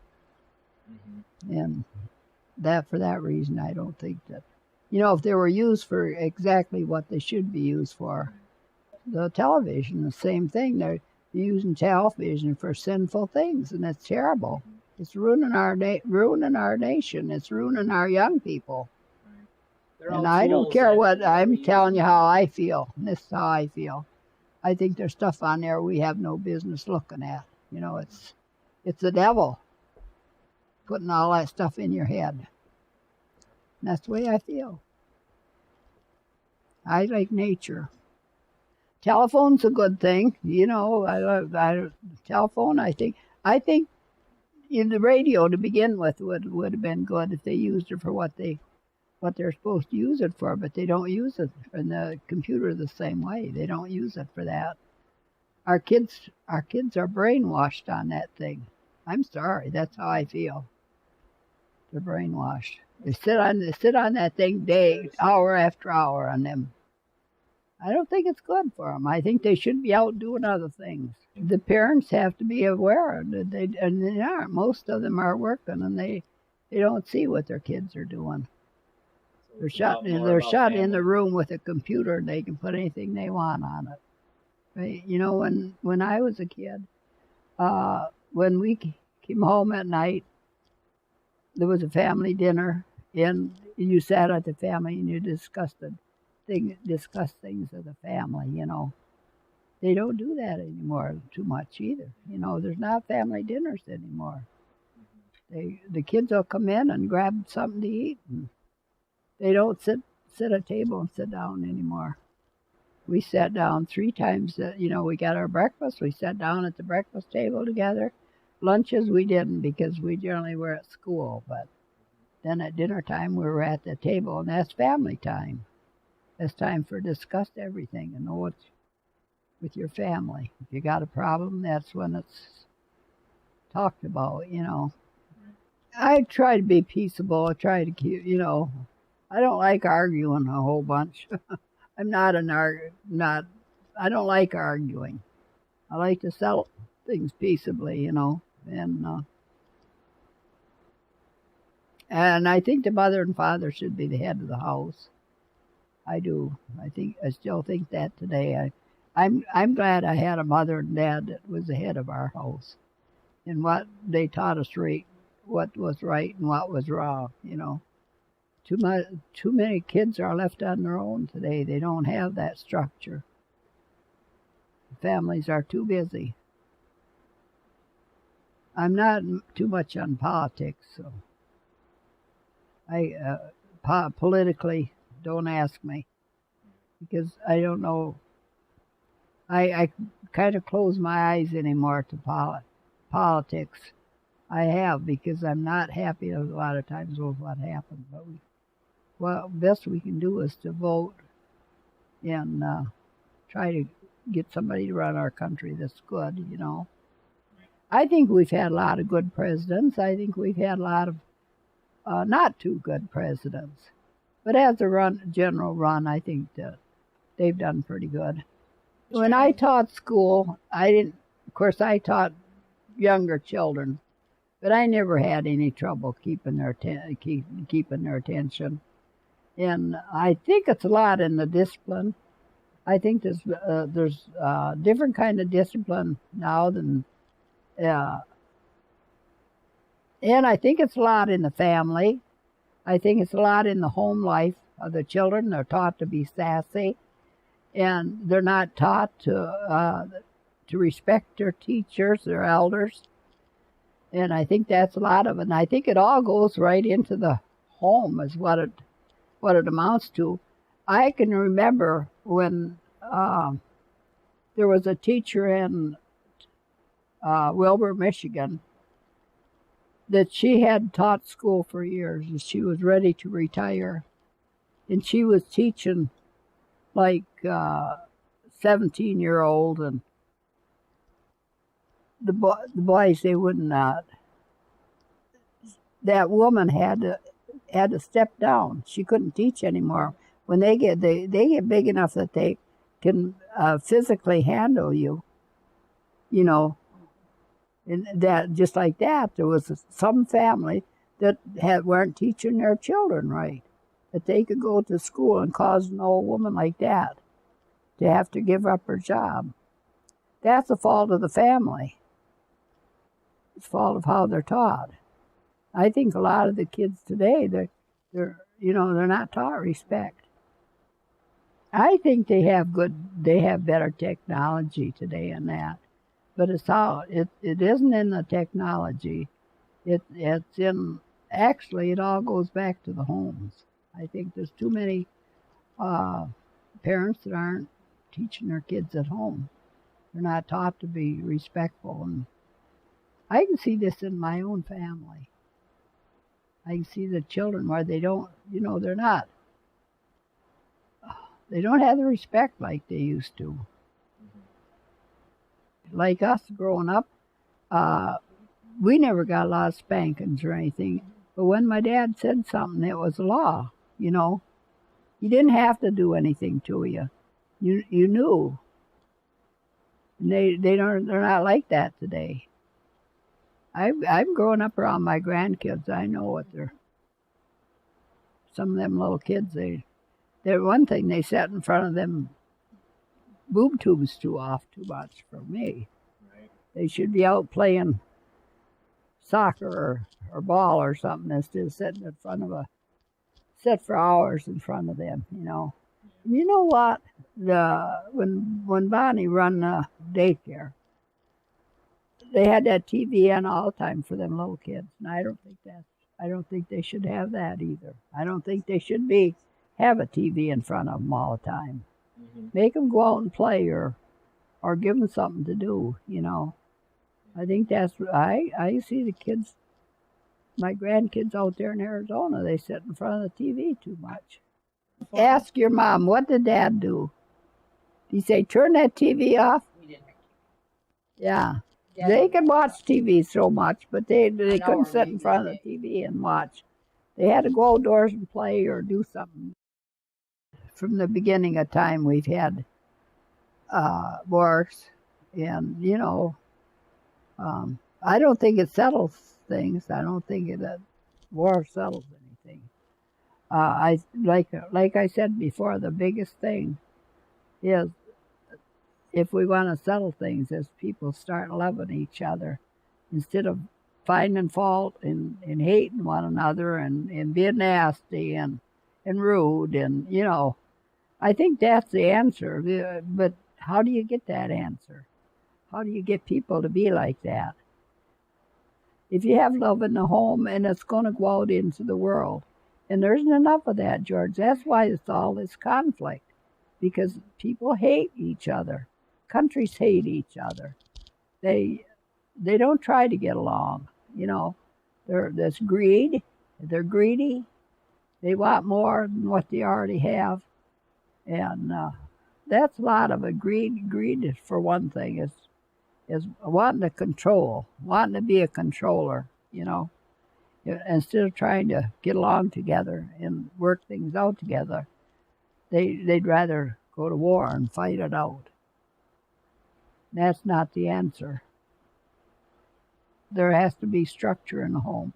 Mm-hmm. And for that reason, I don't think that, you know, if they were used for exactly what they should be used for, the television, the same thing. using television for sinful things, and it's terrible. It's ruining our nation. It's ruining our young people. They're all And I don't tools care that what, we I'm use. telling you how I feel. And this is how I feel. I think there's stuff on there we have no business looking at. You know, it's the devil putting all that stuff in your head. And that's the way I feel. I like nature. Telephone's a good thing. You know, telephone, I think in the radio to begin with would have been good if they used it for what they're supposed to use it for, but they don't use it. And the computer the same way. They don't use it for that. Our kids are brainwashed on that thing. I'm sorry, that's how I feel. They're brainwashed. They sit on that thing hour after hour on them. I don't think it's good for them. I think they should be out doing other things. The parents have to be aware that they aren't. Most of them are working, and they don't see what their kids are doing. So They're it's shut in the room with a computer, and they can put anything they want on it. Right? You know, when I was a kid, when we came home at night, there was a family dinner, and you sat at the family and you discussed things of the family. You know, they don't do that anymore too much either. You know, there's not family dinners anymore. The kids will come in and grab something to eat, and they don't sit at a table and sit down anymore. We sat down 3 times. You know, we got our breakfast. We sat down at the breakfast table together. Lunches we didn't because we generally were at school. But then at dinner time we were at the table, and that's family time. That's time for discuss everything and know what's with your family. If you got a problem, that's when it's talked about. You know, I try to be peaceable. I try to keep. You know, I don't like arguing a whole bunch. I'm not I don't like arguing. I like to settle things peaceably, you know, and I think the mother and father should be the head of the house. I do. I still think that today. I'm glad I had a mother and dad that was the head of our house, and what they taught us what was right and what was wrong, you know. Too many kids are left on their own today. They don't have that structure. Families are too busy. I'm not too much on politics, so politically, don't ask me, because I don't know. I kind of close my eyes anymore to politics. I have, because I'm not happy a lot of times with what happened, but best we can do is to vote and try to get somebody to run our country that's good, you know. I think we've had a lot of good presidents. I think we've had a lot of not too good presidents. But as a general run, I think that they've done pretty good. When I taught school, of course, I taught younger children, but I never had any trouble keeping their attention. And I think it's a lot in the discipline. I think there's different kind of discipline now than, and I think it's a lot in the family. I think it's a lot in the home life of the children. They're taught to be sassy, and they're not taught to respect their teachers, their elders. And I think that's a lot of it. And I think it all goes right into the home is what it amounts to. I can remember when there was a teacher in Wilbur, Michigan, that she had taught school for years, and she was ready to retire. And she was teaching like 17-year-old, and the boys, they would not. That woman had to step down. She couldn't teach anymore. When they get big enough that they can physically handle you, you know, and that just like that, there was some family that weren't teaching their children right, that they could go to school and cause an old woman like that to have to give up her job. that's the fault of the family. It's the fault of how they're taught. I think a lot of the kids today, they're not taught respect. I think they have better technology today in that, but it isn't in the technology. It's in, actually, it all goes back to the homes. I think there's too many parents that aren't teaching their kids at home. They're not taught to be respectful, and I can see this in my own family. I can see the children where they don't, they don't have the respect like they used to. Like us growing up, we never got a lot of spankings or anything. But when my dad said something, it was law, He didn't have to do anything to you. You knew. And they're not like that today. I'm growing up around my grandkids. I know what some of them little kids, they're one thing, they sat in front of them boob tubes too much for me. Right. They should be out playing soccer or ball or something instead of sitting in front of sit for hours in front of them, You know what? When Bonnie run daycare, they had that TV on all the time for them little kids, and I don't think they should have that either. I don't think they should have a TV in front of them all the time. Mm-hmm. Make them go out and play or give them something to do, I think I see the kids, my grandkids out there in Arizona, they sit in front of the TV too much. Ask your mom, what did Dad do? Did he say, turn that TV off? We didn't. Yeah. Dad, They could watch TV so much, but they couldn't sit in maybe front of the TV and watch. They had to go outdoors and play or do something. From the beginning of time, we've had wars, and I don't think it settles things. I don't think that war settles anything. Like I said before, the biggest thing is, if we want to settle things, is people start loving each other instead of finding fault and hating one another and being nasty and rude and I think that's the answer. But how do you get that answer? How do you get people to be like that? If you have love in the home and it's going to go out into the world, and there isn't enough of that, George. That's why it's all this conflict, because people hate each other. Countries hate each other. They don't try to get along. There's greed. They're greedy. They want more than what they already have, and that's a lot of it. Greed is, for one thing, is wanting to control, wanting to be a controller. Instead of trying to get along together and work things out together, they'd rather go to war and fight it out. That's not the answer. There has to be structure in the home.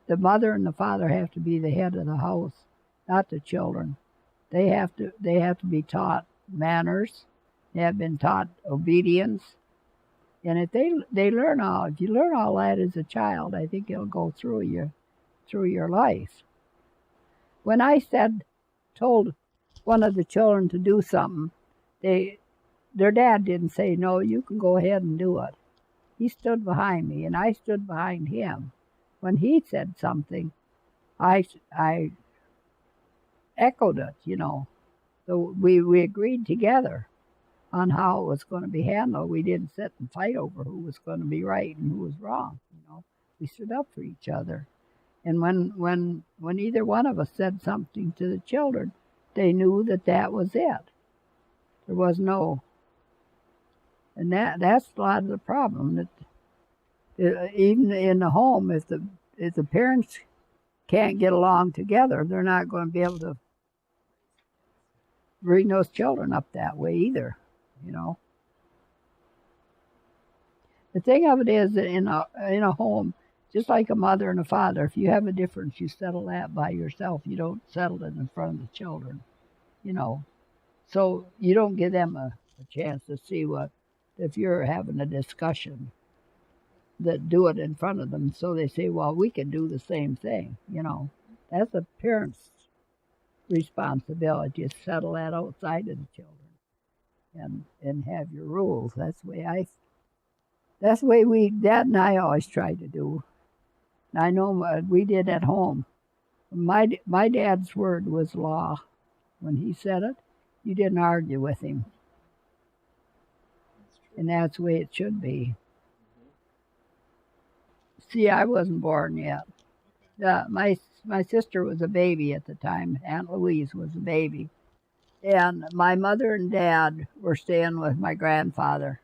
The mother and the father have to be the head of the house, not the children. They have to be taught manners. They have been taught obedience. And if if you learn all that as a child, I think it'll go through your life. When I told one of the children to do something, their dad didn't say, no, you can go ahead and do it. He stood behind me, and I stood behind him. When he said something, I echoed it, So we agreed together on how it was going to be handled. We didn't sit and fight over who was going to be right and who was wrong, We stood up for each other. And when either one of us said something to the children, they knew that was it. There was no... And that's a lot of the problem. That even in the home, if the parents can't get along together, they're not going to be able to bring those children up that way either. The thing of it is that in a home, just like a mother and a father, if you have a difference, you settle that by yourself. You don't settle it in front of the children. So you don't give them a chance to see what if you're having a discussion, that do it in front of them, so they say, well, we can do the same thing, you know. That's a parent's responsibility to settle that outside of the children and have your rules. That's the way Dad and I always tried to do. And I know we did at home. My dad's word was law. When he said it, you didn't argue with him. And that's the way it should be. See, I wasn't born yet. My sister was a baby at the time. Aunt Louise was a baby. And my mother and dad were staying with my grandfather.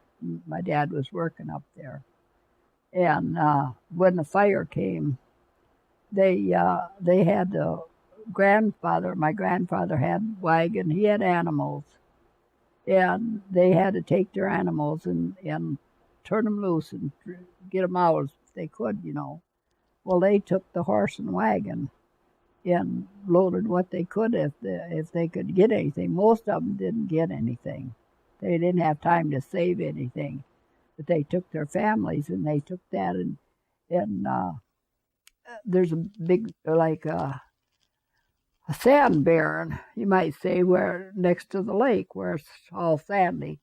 My dad was working up there. And when the fire came, they had my grandfather had wagon, he had animals. And they had to take their animals and turn them loose and get them out as they could, you know. Well, they took the horse and wagon and loaded what they could if they could get anything. Most of them didn't get anything. They didn't have time to save anything. But they took their families and they took that and there's a big, like a sand barren, you might say, where next to the lake where it's all sandy.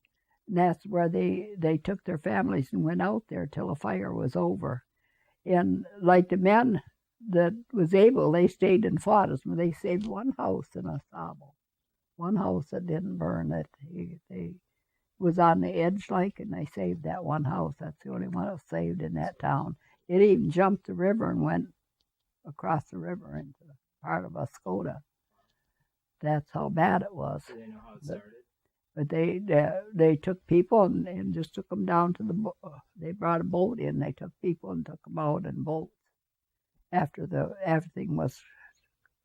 And that's where they took their families and went out there till the fire was over. And like the men that was able, they stayed and fought us. They saved one house in Osable. One house that didn't burn. They was on the edge like, and they saved that one house. That's the only one that was saved in that town. It even jumped the river and went across the river into part of Oscoda. That's how bad it was. Do they know how it started? But they took people and just took them down to they brought a boat in. They took people and took them out in boats. After everything was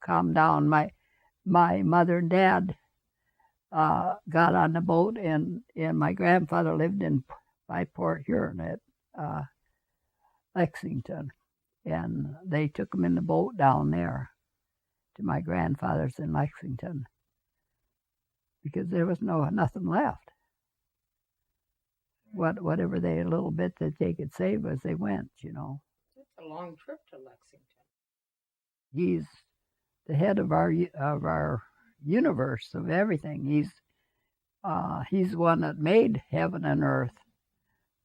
calmed down, my mother and dad got on the boat, and my grandfather lived by Port Huron at Lexington, and they took them in the boat down there to my grandfather's in Lexington because there was nothing left. Whatever a little bit that they could save as they went, you know. It's a long trip to Lexington. He's the head of our universe, of everything. He's the one that made heaven and earth,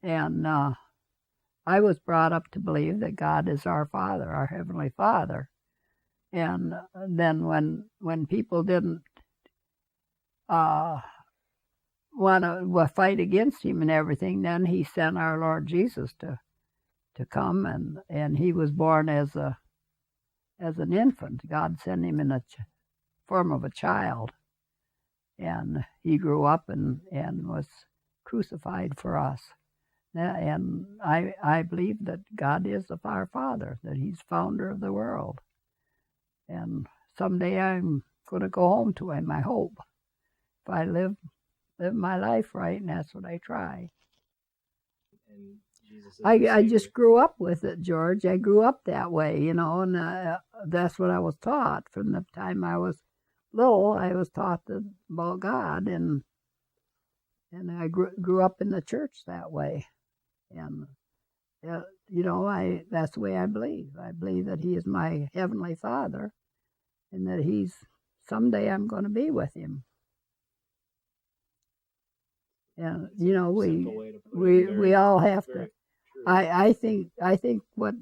and I was brought up to believe that God is our Father, our Heavenly Father. And then when people didn't want to fight against him and everything, then he sent our Lord Jesus to come, and he was born as an infant. God sent him in the form of a child, and he grew up and was crucified for us. And I believe that God is our Father, that he's founder of the world. And someday I'm going to go home to him, I hope. If I live my life right, and that's what I try. And Jesus is I just grew up with it, George. I grew up that way, you know, and that's what I was taught. From the time I was little, I was taught about God, and I grew up in the church that way. And, you know, that's the way I believe. I believe that he is my Heavenly Father, and that someday I'm going to be with him. And, you know, we all have to. I think what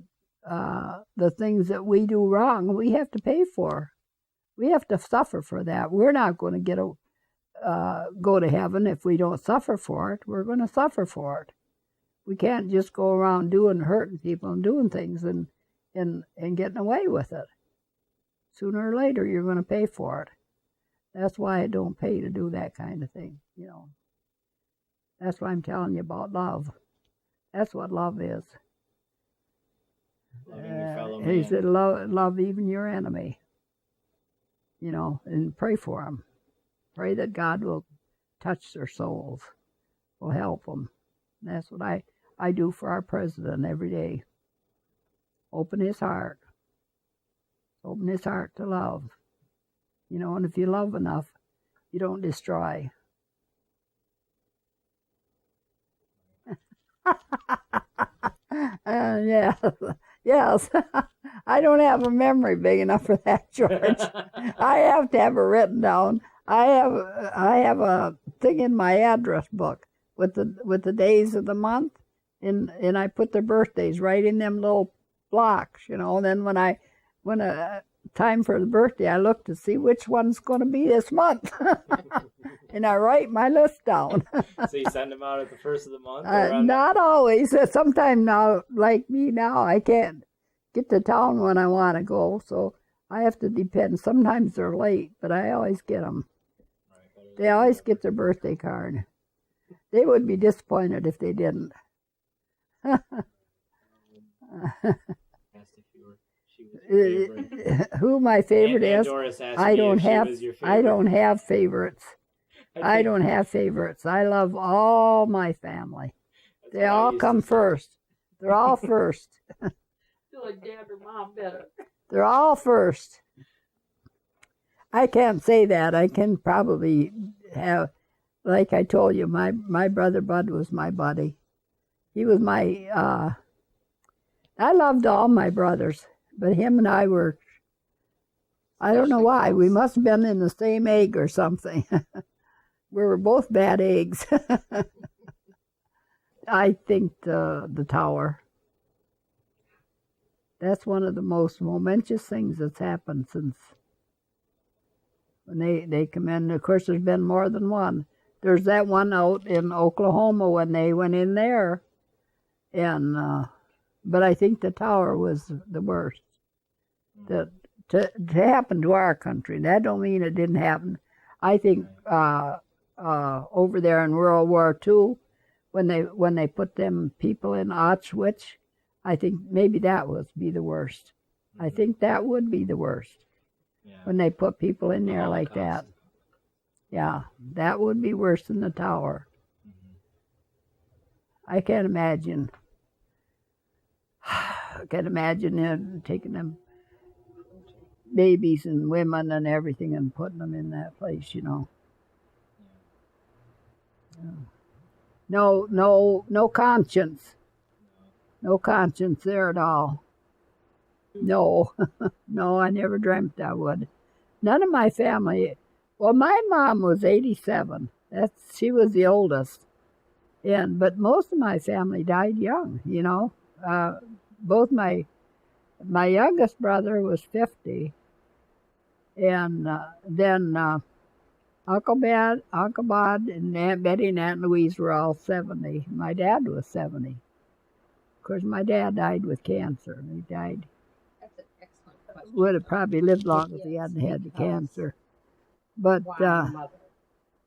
the things that we do wrong, we have to pay for. We have to suffer for that. We're not going to go to heaven if we don't suffer for it. We're going to suffer for it. We can't just go around hurting people and doing things and getting away with it. Sooner or later, you're going to pay for it. That's why it don't pay to do that kind of thing, you know. That's why I'm telling you about love. That's what love is. Loving your fellow man. He said, love even your enemy. You know, and pray for them. Pray that God will touch their souls, will help them. That's what I do for our president every day. Open his heart. Open his heart to love. You know, and if you love enough, you don't destroy. Yes, yes. I don't have a memory big enough for that, George. I have to have it written down. I have a thing in my address book with the days of the month, and I put their birthdays right in them little blocks, you know. And then when time for the birthday, I look to see which one's going to be this month, and I write my list down. So you send them out at the first of the month? Or Not always. Sometimes now, like me now, I can't get to town when I want to go, so I have to depend. Sometimes they're late, but I always get them. They always get their birthday card. They would be disappointed if they didn't. Who my favorite is? I don't have favorites. I don't have favorites. I love all my family. They all come first. They're all first. feel like Dad or Mom better. They're all first. I can't say that. I can probably have, like I told you, my brother Bud was my buddy. He was my, I loved all my brothers, but him and I were, I don't know why. We must have been in the same egg or something. We were both bad eggs. I think the tower. That's one of the most momentous things that's happened since when they come in. Of course, there's been more than one. There's that one out in Oklahoma when they went in there, and but I think the tower was the worst. To happen to our country. That don't mean it didn't happen. I think over there in World War II, when they put them people in Auschwitz, I think maybe that would be the worst. I think that would be the worst. Yeah. When they put people in there like that. Yeah, that would be worse than the tower. I can't imagine. I can't imagine taking them babies and women and everything and putting them in that place, you know. No conscience. No conscience there at all. No, no, I never dreamt I would. None of my family. Well, my mom was 87. She was the oldest, but most of my family died young. You know, both my youngest brother was 50, and then Uncle Bud, and Aunt Betty and Aunt Louise were all 70. My dad was 70. Of course, my dad died with cancer. He died. That's an excellent question. Would have probably lived long if he hadn't had the cancer. But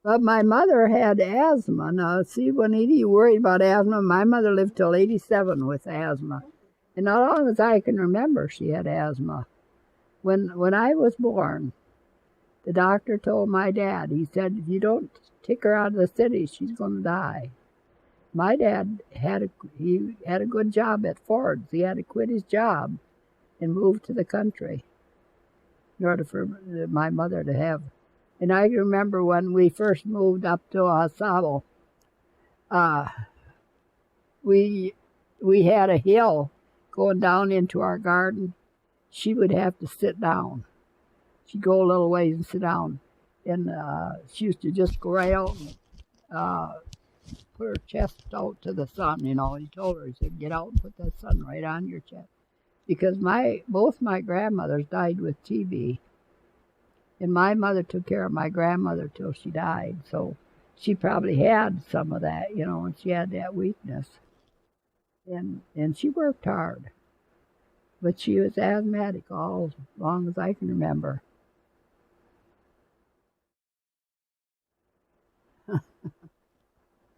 but my mother had asthma. Now, see, when you worried about asthma, my mother lived till 87 with asthma. And as long as I can remember, she had asthma. When I was born, the doctor told my dad, he said, if you don't take her out of the city, she's going to die. My dad had a good job at Ford's. He had to quit his job and move to the country in order for my mother to have. And I remember when we first moved up to Osabo, we had a hill going down into our garden. She would have to sit down. She'd go a little ways and sit down. And she used to just go right out and put her chest out to the sun, you know. He told her, he said, get out and put that sun right on your chest. Because both my grandmothers died with TB. And my mother took care of my grandmother till she died. So she probably had some of that, you know, and she had that weakness. And she worked hard. But she was asthmatic all as long as I can remember.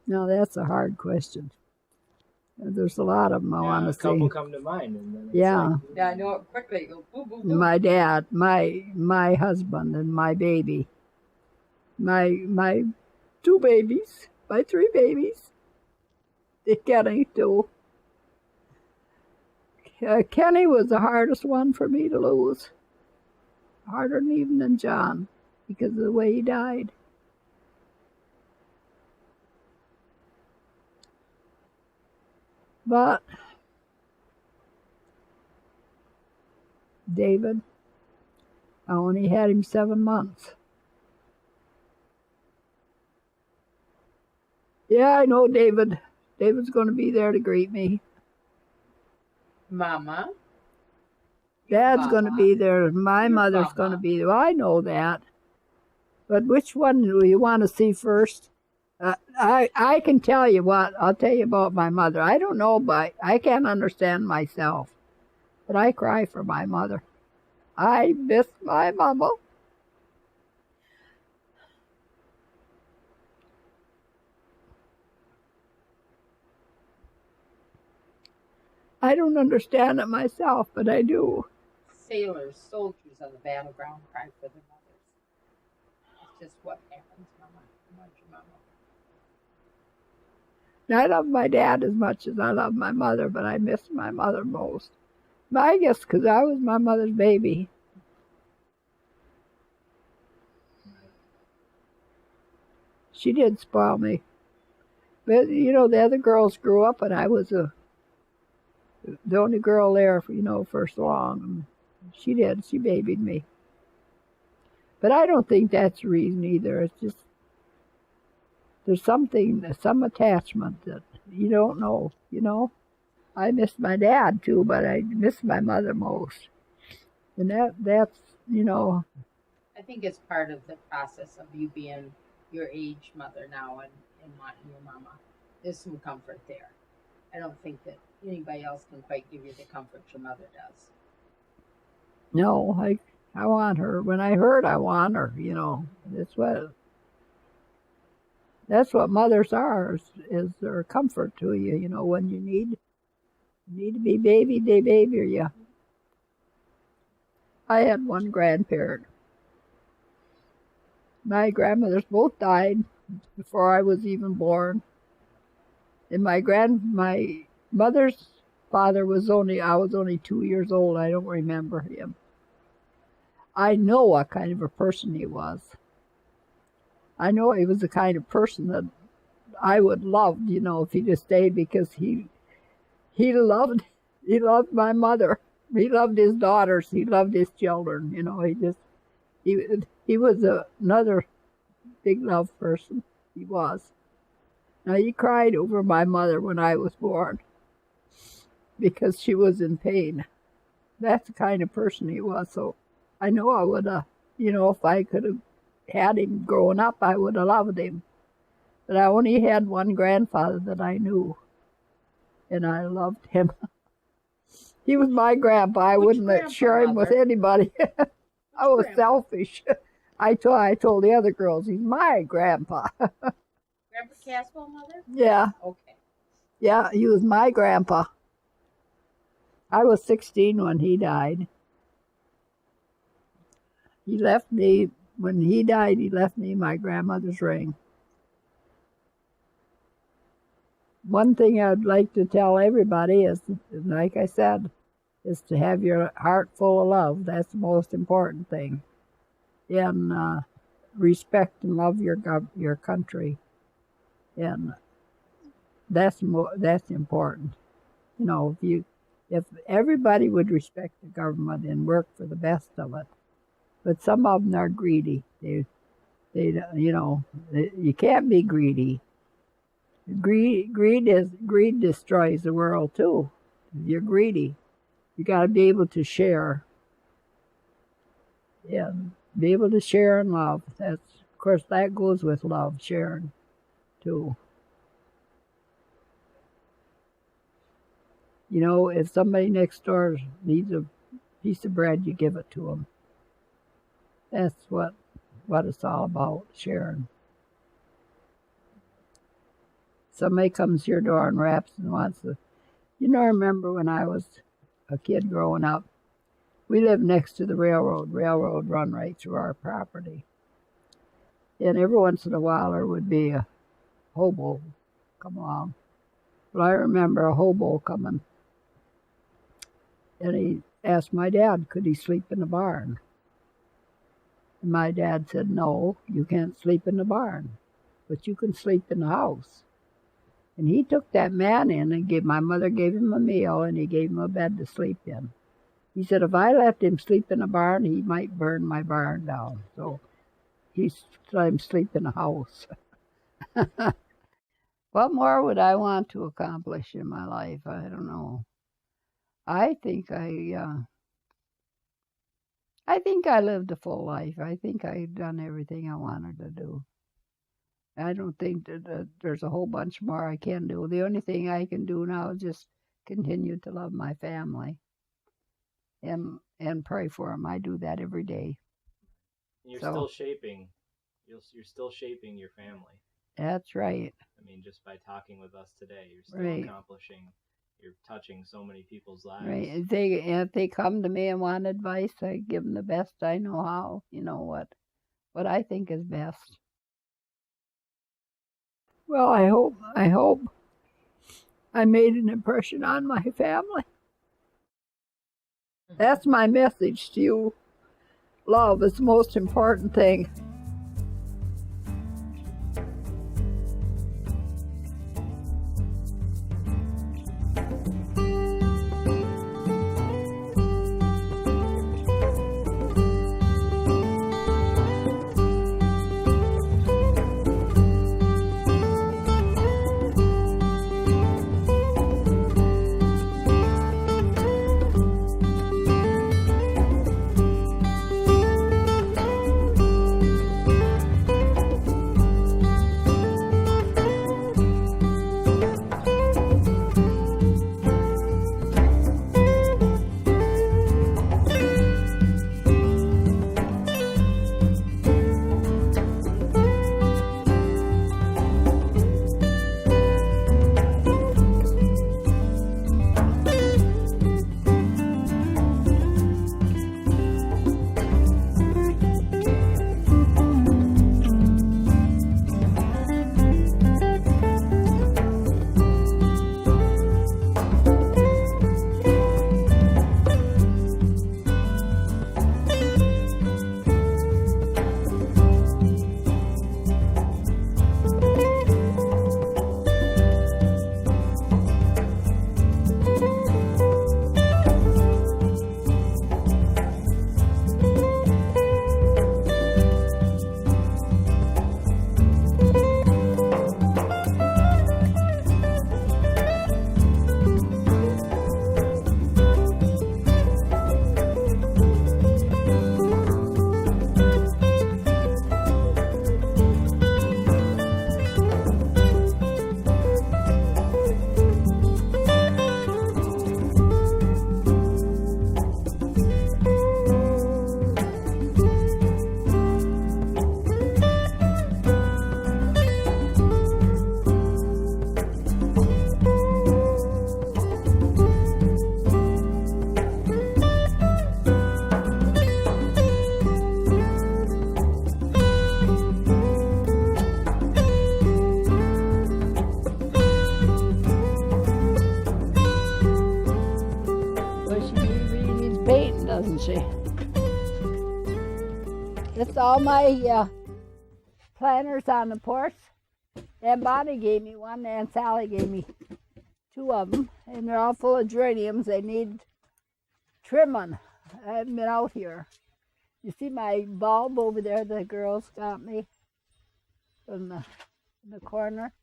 No, that's a hard question. There's a lot of them I want to say. A couple come to mind. And then yeah. Yeah, I know it quickly. Go boo, boo, boo. My dad, my husband, and my baby. My two babies, my three babies. Kenny, too. Kenny was the hardest one for me to lose. Harder even than John, because of the way he died. But David, I only had him 7 months. Yeah, I know David. David's going to be there to greet me. Mama. Dad's going to Mama. be there. My Your mother's mama. going to be there. Well, I know that. But which one do you want to see first? I can tell you what. I'll tell you about my mother. I don't know, but I can't understand myself. But I cry for my mother. I miss my mama. I don't understand it myself, but I do. Sailors, soldiers on the battleground cry for their mothers. It's just what happens, Mama. I want your mama. And I love my dad as much as I love my mother, but I miss my mother most. But I guess because I was my mother's baby. She did spoil me. But, you know, the other girls grew up and I was the only girl there, for so long. She did. She babied me. But I don't think that's the reason either. It's just there's some attachment that you don't know. I miss my dad too, but I miss my mother most. And that's. I think it's part of the process of you being your age mother now and wanting your mama. There's some comfort there. I don't think that anybody else can quite give you the comfort your mother does. No, I want her. When I heard I want her, that's what mothers are, is their comfort to you, when you need to be babied, they baby you. I had one grandparent. My grandmothers both died before I was even born. And my mother's father I was only 2 years old. I don't remember him. I know what kind of a person he was. I know he was the kind of person that I would love, if he just stayed, because he loved my mother. He loved his daughters. He loved his children. He was another big love person. He was. Now, he cried over my mother when I was born because she was in pain. That's the kind of person he was. So I know I would have, if I could have had him growing up, I would have loved him. But I only had one grandfather that I knew, and I loved him. He was my grandpa. I wouldn't share him with anybody. I was selfish. I told the other girls, he's my grandpa. Grandpa Caswell, mother? Yeah. Okay. Yeah, he was my grandpa. I was 16 when he died. He left me, when he died, he left me my grandmother's ring. One thing I'd like to tell everybody is, like I said, is to have your heart full of love. That's the most important thing. And respect and love your country. And that's important. If everybody would respect the government and work for the best of it, but some of them are greedy. You can't be greedy. Greed destroys the world too. If you're greedy, you got to be able to share. Yeah, be able to share and love. Of course, that goes with love, sharing too. If somebody next door needs a piece of bread, you give it to them. That's what it's all about, sharing. Somebody comes to your door and raps and wants to... I remember when I was a kid growing up, we lived next to the railroad. Railroad run right through our property. And every once in a while there would be a hobo come along. But I remember a hobo coming. And he asked my dad, could he sleep in the barn? And my dad said, no, you can't sleep in the barn, but you can sleep in the house. And he took that man in and my mother gave him a meal and he gave him a bed to sleep in. He said, if I left him sleep in a barn, he might burn my barn down. So he let him sleep in a house. What more would I want to accomplish in my life? I don't know. I think I lived a full life. I think I've done everything I wanted to do. I don't think that there's a whole bunch more I can do. The only thing I can do now is just continue to love my family and pray for them. I do that every day. You're still shaping. You're still shaping your family. That's right. I mean, just by talking with us today, you're still accomplishing. You're touching so many people's lives. Right. If they come to me and want advice, I give them the best I know how. You know what I think is best. Well, I hope I made an impression on my family. That's my message to you. Love is the most important thing. Doesn't she? That's all my planters on the porch. Aunt Bonnie gave me one, Aunt Sally gave me two of them, and they're all full of geraniums. They need trimming. I haven't been out here. You see my bulb over there the girls got me from the corner?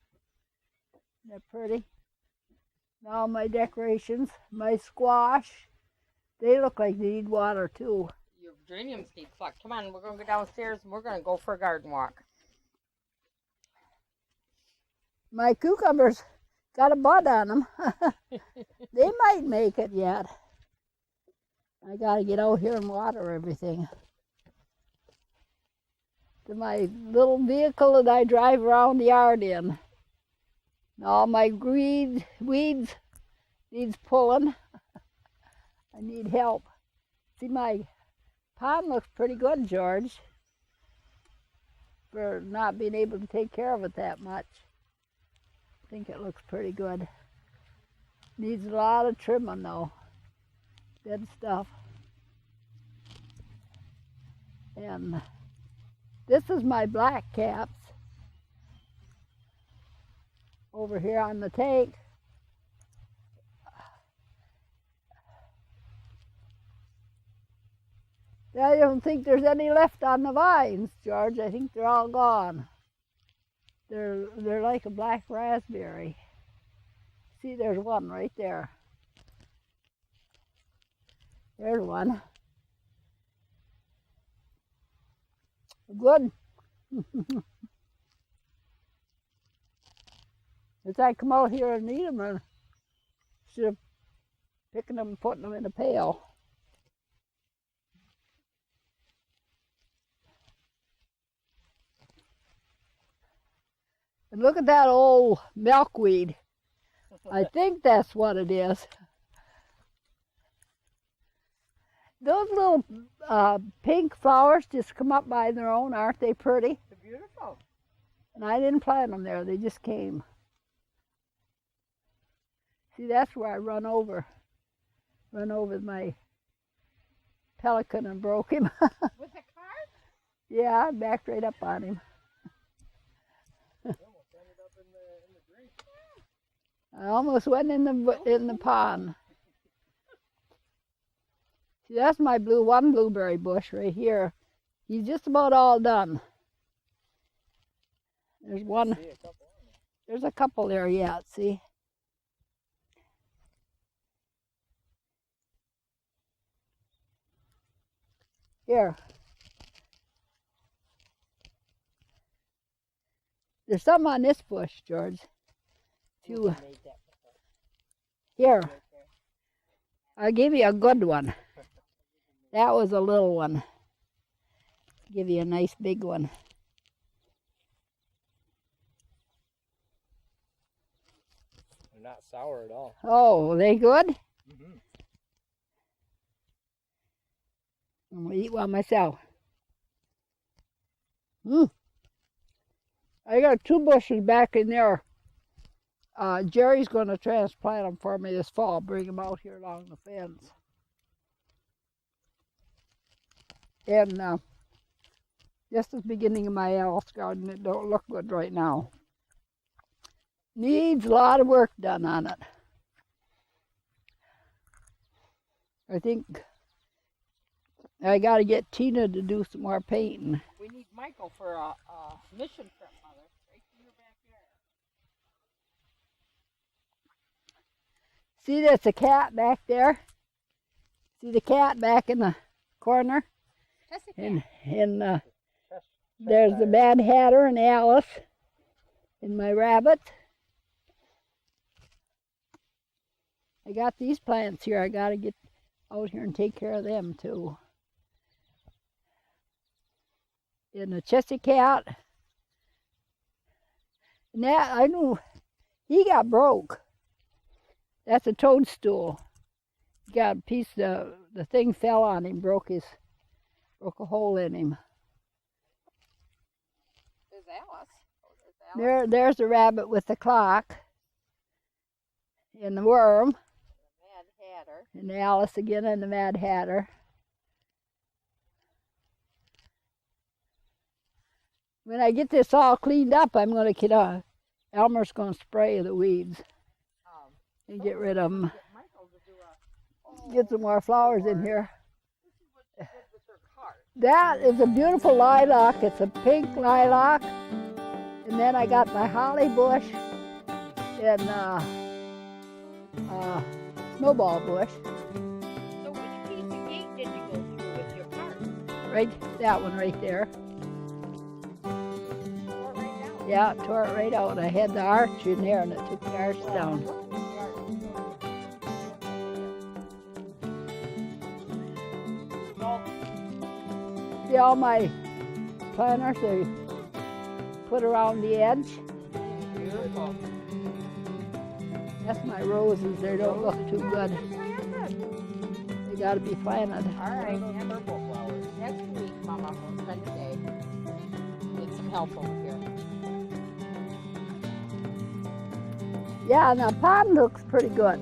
They're pretty. Now my decorations, my squash. They look like they need water, too. Your geraniums need plucked. Come on, we're going to go downstairs and we're going to go for a garden walk. My cucumbers got a bud on them. They might make it yet. I got to get out here and water everything. To my little vehicle that I drive around the yard in. All my weeds needs pulling. I need help. See, my pond looks pretty good, George, for not being able to take care of it that much. I think it looks pretty good. Needs a lot of trimming, though. Dead stuff. And this is my black caps. over here on the tank. I don't think there's any left on the vines, George. I think they're all gone. They're like a black raspberry. See, there's one right there. There's one. Good. As I come out here and eat them, instead of picking them and putting them in a pail. And look at that old milkweed. I think that's what it is. Those little pink flowers just come up by their own, aren't they pretty? They're beautiful. And I didn't plant them there, they just came. See, that's where I run over my pelican and broke him. With a car? Yeah, I backed right up on him. I almost went in the pond. See, that's my one blueberry bush right here. He's just about all done. There's one. There's a couple there yet, see? Here. There's some on this bush, George. Here. I'll give you a good one. That was a little one. Give you a nice big one. They're not sour at all. Oh, are they good? Mm-hmm. I'm going to eat one myself. I got 2 bushes back in there. Jerry's going to transplant them for me this fall, bring them out here along the fence. And just the beginning of my else garden, it don't look good right now. Needs a lot of work done on it. I think I got to get Tina to do some more painting. We need Michael for a mission trip, Mother. Right in your backyard. See, there's a cat back there. See the cat back in the corner? That's a cat. And there's the Mad Hatter and Alice and my rabbit. I got these plants here. I got to get out here and take care of them too. And the Cheshire cat. And that, I knew, he got broke. That's a toadstool. He got a piece of, the thing fell on him, broke a hole in him. There's Alice. There's the rabbit with the clock. And the worm. Mad Hatter. And Alice again and the Mad Hatter. When I get this all cleaned up, I'm going to get Elmer's going to spray the weeds and get rid of them. Get some more flowers in here. That is a beautiful lilac. It's a pink lilac. And then I got my holly bush and snowball bush. So which piece of gate did you go through with your cart? Right, that one right there. Tore it right down. Yeah, tore it right out. I had the arch in there and it took the arch down. See all my planters I put around the edge? Beautiful. That's my roses. They don't look too good. They got to be planted. All right, purple flowers. Next week, Mama, we'll spend a day. Need some help over here. Yeah, and the pond looks pretty good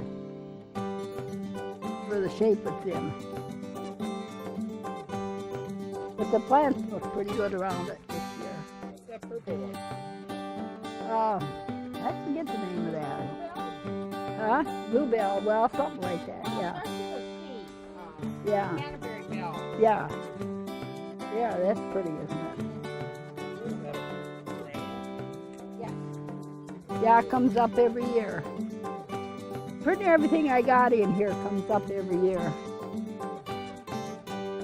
for the shape it's in. But the plants look pretty good around it this year. What's that purple one? I forget the name Huh? Bluebell, well, something like that, yeah. Yeah. Canterbury Bell. Yeah. Yeah, that's pretty, isn't it? Yeah, it comes up every year. Pretty everything I got in here comes up every year.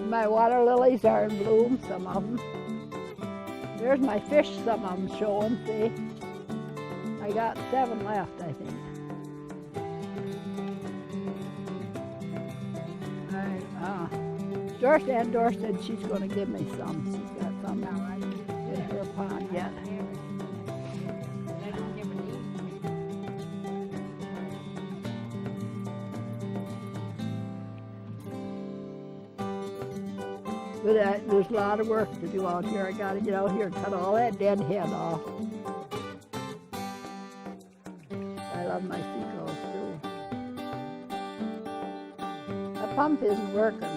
My water lilies are in bloom, some of them. There's my fish, some of them showing, see? I got 7 left, I think. Doris said she's going to give me some. She's got some now in her pond yet. But there's a lot of work to do out here. I got to get out here and cut all that dead head off. I love my seagulls too. The pump isn't working.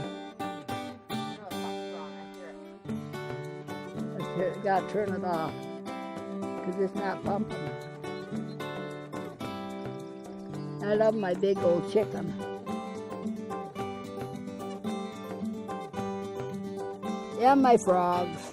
I got to turn it off because it's not pumping. I love my big old chicken. Yeah, my frogs.